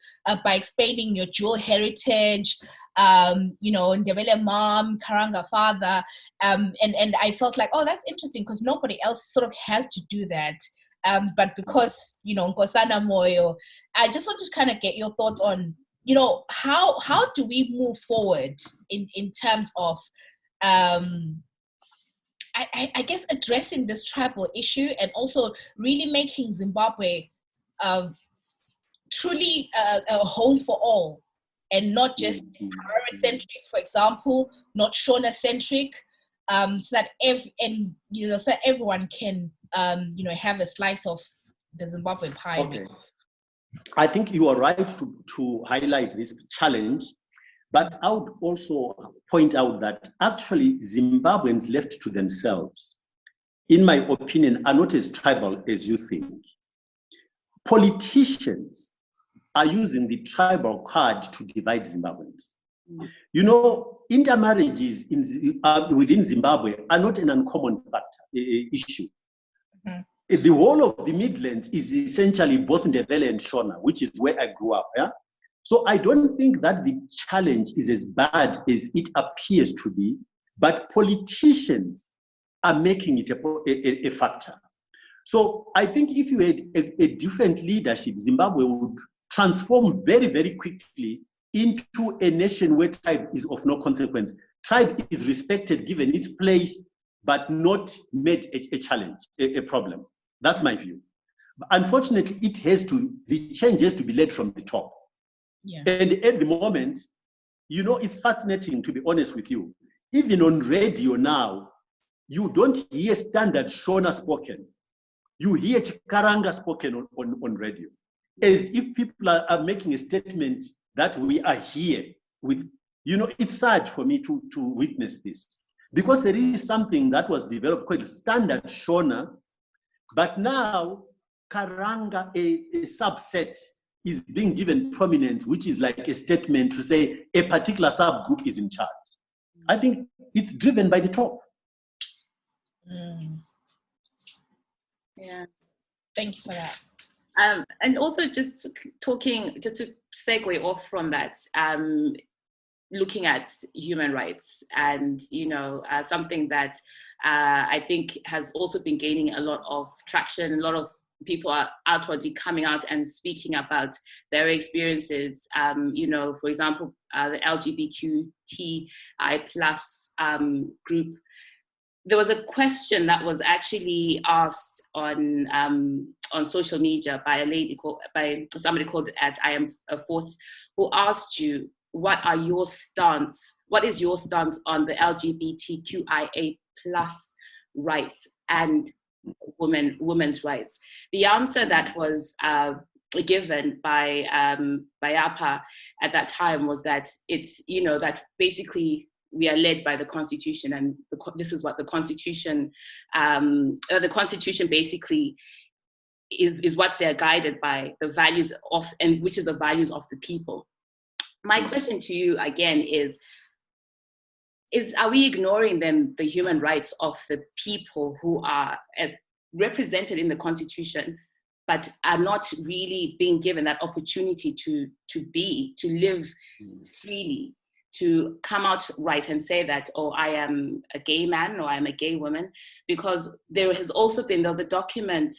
by explaining your dual heritage, Ndebele mom, Karanga father, and I felt like, oh, that's interesting, because nobody else sort of has to do that. But because, Nkosana Moyo, I just want to kind of get your thoughts on, how do we move forward in terms of, I guess, addressing this tribal issue, and also really making Zimbabwe truly a home for all, and not just Harare-centric, for example, not Shona-centric, so that everyone can have a slice of the Zimbabwean pie. Okay. I think you are right to highlight this challenge, but I would also point out that actually Zimbabweans left to themselves, in my opinion, are not as tribal as you think. Politicians are using the tribal card to divide Zimbabweans. Intermarriages within Zimbabwe are not an uncommon issue. The whole of the Midlands is essentially both Ndebele and Shona, which is where I grew up. Yeah? So I don't think that the challenge is as bad as it appears to be, but politicians are making it a factor. So I think if you had a different leadership, Zimbabwe would transform very, very quickly into a nation where tribe is of no consequence. Tribe is respected, given its place, but not made a challenge, a problem. That's my view. But unfortunately, the change has to be led from the top. Yeah. And at the moment, it's fascinating, to be honest with you. Even on radio now, you don't hear standard Shona spoken. You hear Chikaranga spoken on radio, as if people are making a statement that we are here with. It's sad for me to witness this, because there is something that was developed called standard Shona, but now Karanga, a subset, is being given prominence, which is like a statement to say a particular subgroup is in charge. I think it's driven by the top. Yeah. Thank you for that. And also just to segue off from that, looking at human rights, and something that I think has also been gaining a lot of traction. A lot of people are outwardly coming out and speaking about their experiences. For example, the LGBTQI plus group. There was a question that was actually asked on social media by somebody called at I Am a Force, who asked you, what is your stance on the LGBTQIA plus rights and women's rights? The answer that was given by APA at that time was that it's, that basically we are led by the Constitution, and this is what the Constitution basically is what they're guided by, the values of, and which is the values of the people. My question to you again is are we ignoring then the human rights of the people who are represented in the Constitution, but are not really being given that opportunity to live freely, to come out right and say that, oh, I am a gay man or I'm a gay woman? Because there was a document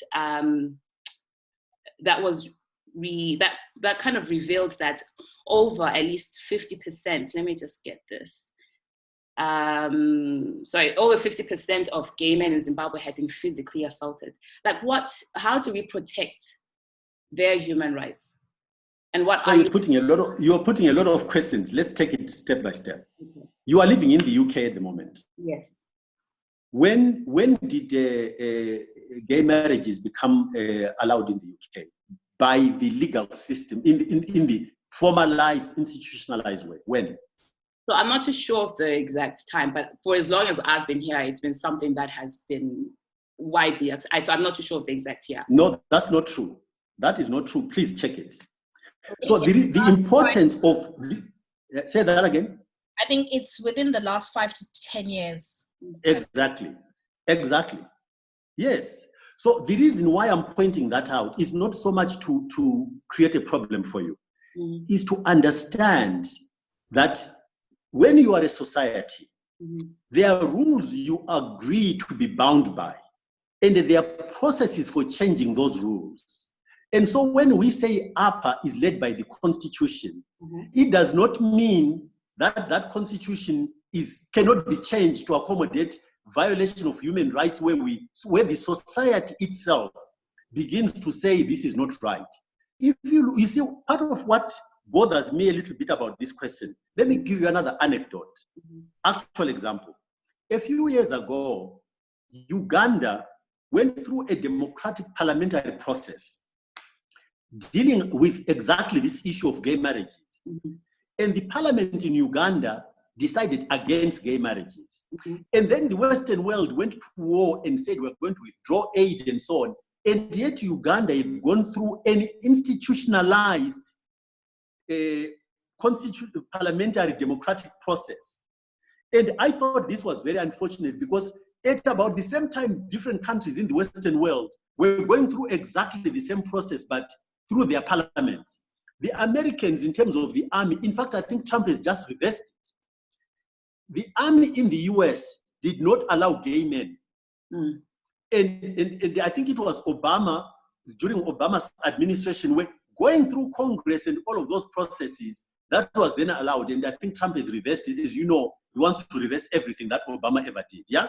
that was that kind of revealed that over at least 50%, let me just get this, over 50% of gay men in Zimbabwe had been physically assaulted. Like, how do we protect their human rights? And what so you're putting a lot of questions. Let's take it step by step. Okay. You are living in the UK at the moment. Yes. When did gay marriages become allowed in the UK? By the legal system, in the formalized, institutionalized way? When? So I'm not too sure of the exact time, but for as long as I've been here, it's been something that has been widely. So I'm not too sure of the exact year. No, that's not true. That is not true. Please check it. Okay. So the importance of... Say that again. I think it's within the last 5 to 10 years. Exactly. Yes. So the reason why I'm pointing that out is not so much to create a problem for you, is to understand that when you are a society, there are rules you agree to be bound by, and there are processes for changing those rules. And so when we say APA is led by the Constitution, it does not mean that that Constitution cannot be changed to accommodate violation of human rights where the society itself begins to say this is not right. If you see, part of what bothers me a little bit about this question, let me give you another anecdote, actual example. A few years ago, Uganda went through a democratic parliamentary process dealing with exactly this issue of gay marriages. And the parliament in Uganda decided against gay marriages. And then the Western world went to war and said we're going to withdraw aid and so on. And yet Uganda had gone through an institutionalized parliamentary democratic process. And I thought this was very unfortunate because at about the same time, different countries in the Western world were going through exactly the same process, but through their parliaments. The Americans, in terms of the army, in fact, I think Trump has just reversed it. The army in the US did not allow gay men. And I think it was Obama, during Obama's administration, where going through Congress and all of those processes, that was then allowed. And I think Trump has reversed it. As you know, he wants to reverse everything that Obama ever did, yeah?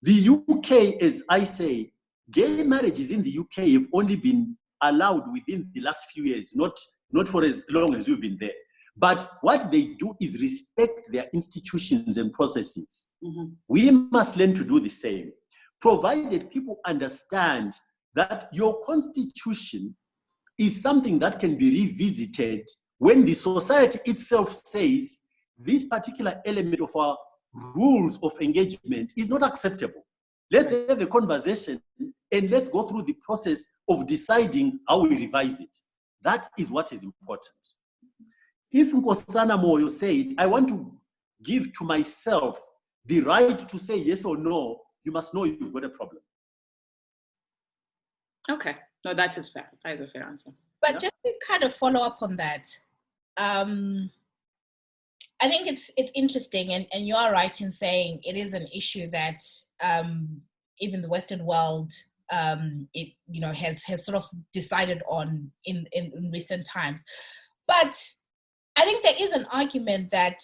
The UK, as I say, gay marriages in the UK have only been allowed within the last few years, not for as long as you've been there. But what they do is respect their institutions and processes. We must learn to do the same, provided people understand that your constitution is something that can be revisited when the society itself says this particular element of our rules of engagement is not acceptable. Let's have a conversation and let's go through the process of deciding how we revise it. That is what is important. If Nkosana Moyo said, I want to give to myself the right to say yes or no, you must know you've got a problem. Okay. No, that is fair. That is a fair answer. But just to kind of follow up on that, I think it's interesting, and you are right in saying it is an issue that even the Western world has sort of decided on in recent times. But I think there is an argument that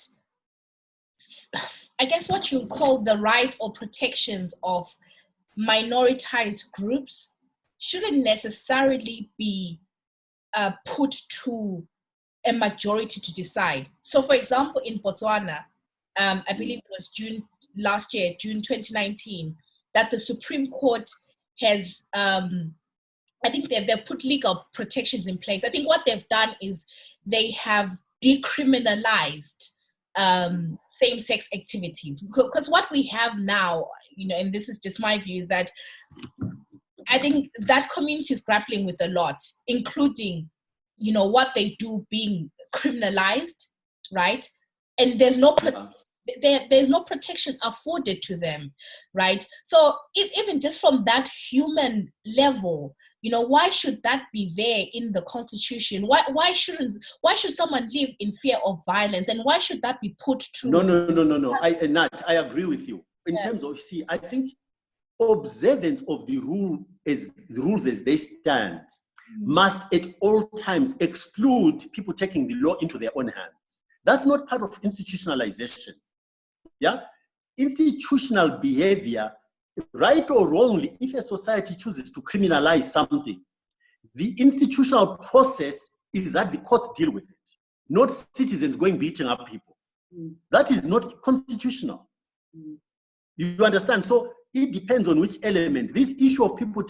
I guess what you call the right or protections of minoritized groups shouldn't necessarily be put to a majority to decide. So, for example, in Botswana, I believe it was June 2019, that the Supreme Court has, I think they've put legal protections in place. I think what they've done is they have decriminalized same-sex activities. Because what we have now, and this is just my view, is that I think that community is grappling with a lot, including, what they do being criminalized, right? And there's no there's no protection afforded to them, right? So even just from that human level, why should that be there in the Constitution? Why should someone live in fear of violence, and why should that be put to? No. Nat, I agree with you. In terms of, I think observance of the rules as they stand must at all times exclude people taking the law into their own hands. That's not part of institutionalization. Yeah? Institutional behavior, right or wrongly, if a society chooses to criminalize something, the institutional process is that the courts deal with it, not citizens going beating up people. That is not constitutional. You understand? So it depends on which element. This issue of people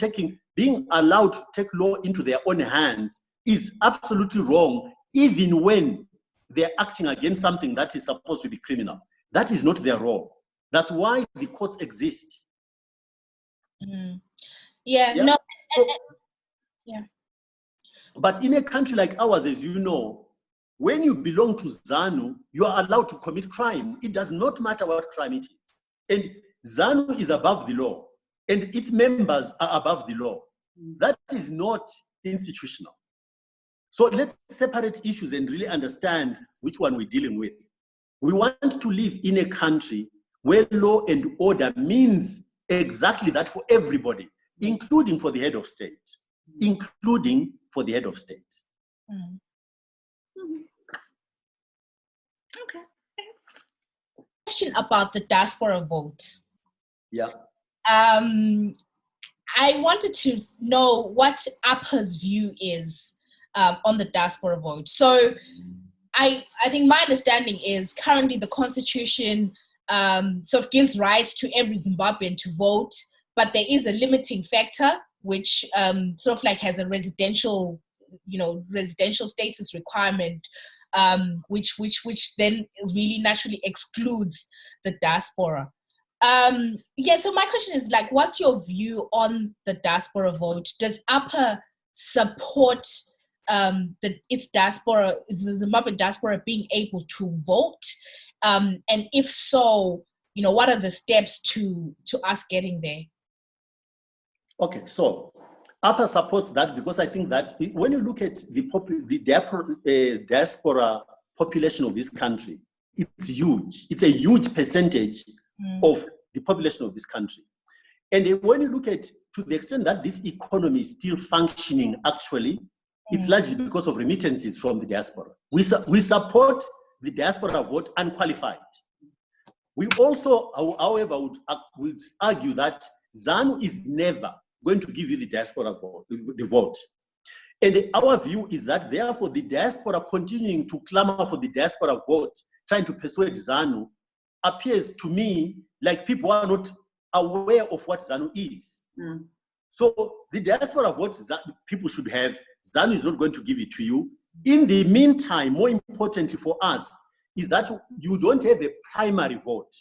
being allowed to take law into their own hands is absolutely wrong, even when they're acting against something that is supposed to be criminal. That is not their role. That's why the courts exist. Yeah. No. Yeah. But in a country like ours, as you know, when you belong to ZANU, you are allowed to commit crime. It does not matter what crime it is. And ZANU is above the law, and its members are above the law. That is not institutional. So let's separate issues and really understand which one we're dealing with. We want to live in a country where law and order means exactly that for everybody, including for the head of state. Including for the head of state. Okay, thanks. Question about the diaspora vote. Yeah. I wanted to know what APA's view is on the diaspora vote. So I think my understanding is currently the Constitution sort of gives rights to every Zimbabwean to vote, but there is a limiting factor which sort of like has a residential status requirement, which then really naturally excludes the diaspora. So my question is, like, what's your view on the diaspora vote? Does APA support its diaspora, is the Zimbabwean diaspora being able to vote? And if so, what are the steps to us getting there? Okay, so APA supports that because I think that when you look at the diaspora population of this country, it's huge. It's a huge percentage of the population of this country. And when you look at, to the extent that this economy is still functioning actually, it's largely because of remittances from the diaspora. We support the diaspora vote unqualified. We also, however, would argue that ZANU is never going to give you the diaspora vote, the vote. And our view is that, therefore, the diaspora continuing to clamor for the diaspora vote, trying to persuade ZANU, appears to me like people are not aware of what ZANU is. So the diaspora vote that people should have, ZANU is not going to give it to you. In the meantime, more importantly for us, is that you don't have a primary vote,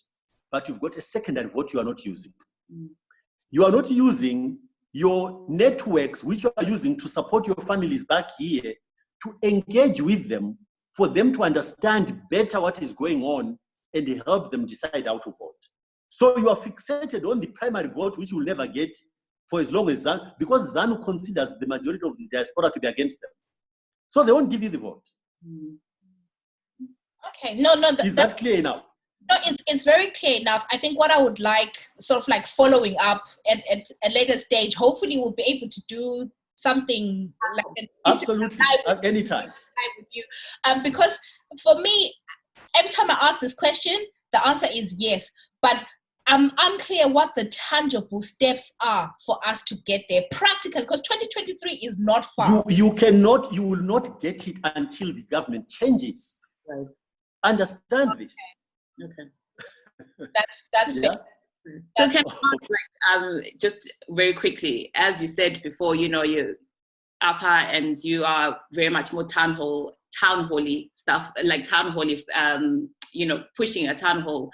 but you've got a secondary vote you are not using. You are not using your networks, which you are using to support your families back here, to engage with them, for them to understand better what is going on and help them decide how to vote. So you are fixated on the primary vote, which you will never get for as long as ZANU, because ZANU considers the majority of the diaspora to be against them. So they won't give you the vote. Okay, no. Is that clear enough? No, it's very clear enough. I think what I would like, sort of like following up at a later stage, hopefully we'll be able to do something like that. Absolutely, at any time. With you. Because for me, every time I ask this question, the answer is yes. But I'm unclear what the tangible steps are for us to get there practically, because 2023 is not far. You will not get it until the government changes. Right. Understand this. Okay. That's Yeah. So can just very quickly, as you said before, you APA and you are very much more town hall-y stuff, like town hall-y, pushing a town hall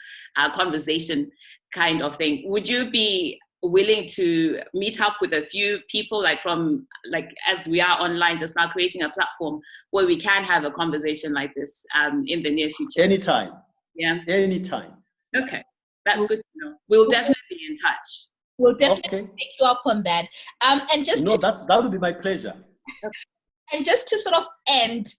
conversation kind of thing. Would you be willing to meet up with a few people, as we are online just now, creating a platform where we can have a conversation like this in the near future? Anytime. Yeah. Anytime. Okay. That's good to know. We'll definitely be in touch. We'll definitely take you up on that. That would be my pleasure. And just to sort of end,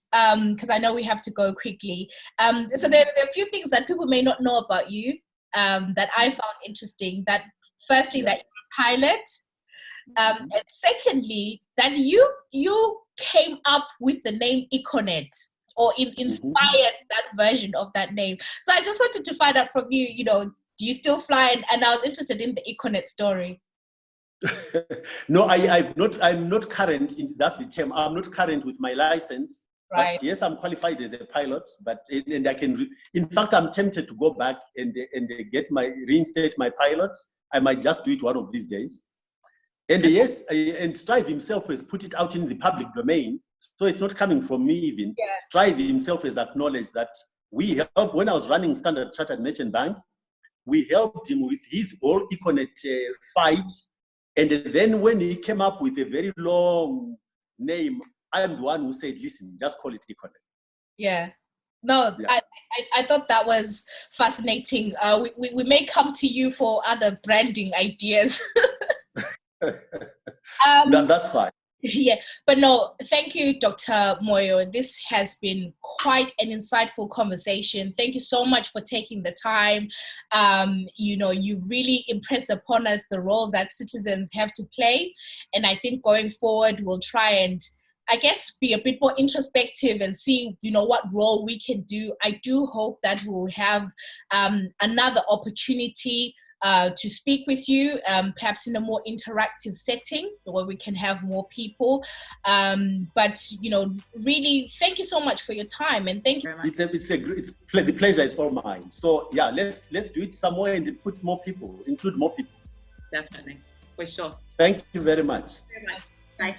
because I know we have to go quickly. So there are a few things that people may not know about you that I found interesting. That firstly, that you're a pilot, and secondly, that you came up with the name Econet, or inspired that version of that name. So I just wanted to find out from you, do you still fly? And I was interested in the Econet story. No, I'm not current. That's the term. I'm not current with my license. Right. But yes, I'm qualified as a pilot. But and I can. In fact, I'm tempted to go back and reinstate my pilot. I might just do it one of these days. And yes, and Strive himself has put it out in the public domain, so it's not coming from me even. Yeah. Strive himself has acknowledged that we helped when I was running Standard Chartered Merchant Bank. We helped him with his whole Econet fight. And then when he came up with a very long name, I'm the one who said, listen, just call it Econet. Yeah. No, yeah. I thought that was fascinating. We may come to you for other branding ideas. That's fine. Yeah, but no, thank you, Dr. Moyo. This has been quite an insightful conversation. Thank you so much for taking the time. You've really impressed upon us the role that citizens have to play. And I think going forward, we'll try and, I guess, be a bit more introspective and see, what role we can do. I do hope that we'll have another opportunity to speak with you, perhaps in a more interactive setting where we can have more people. But really, thank you so much for your time, and thank you very much. The pleasure is all mine. So yeah, let's do it somewhere and include more people. Definitely, for sure. Thank you very much. Very much. Bye.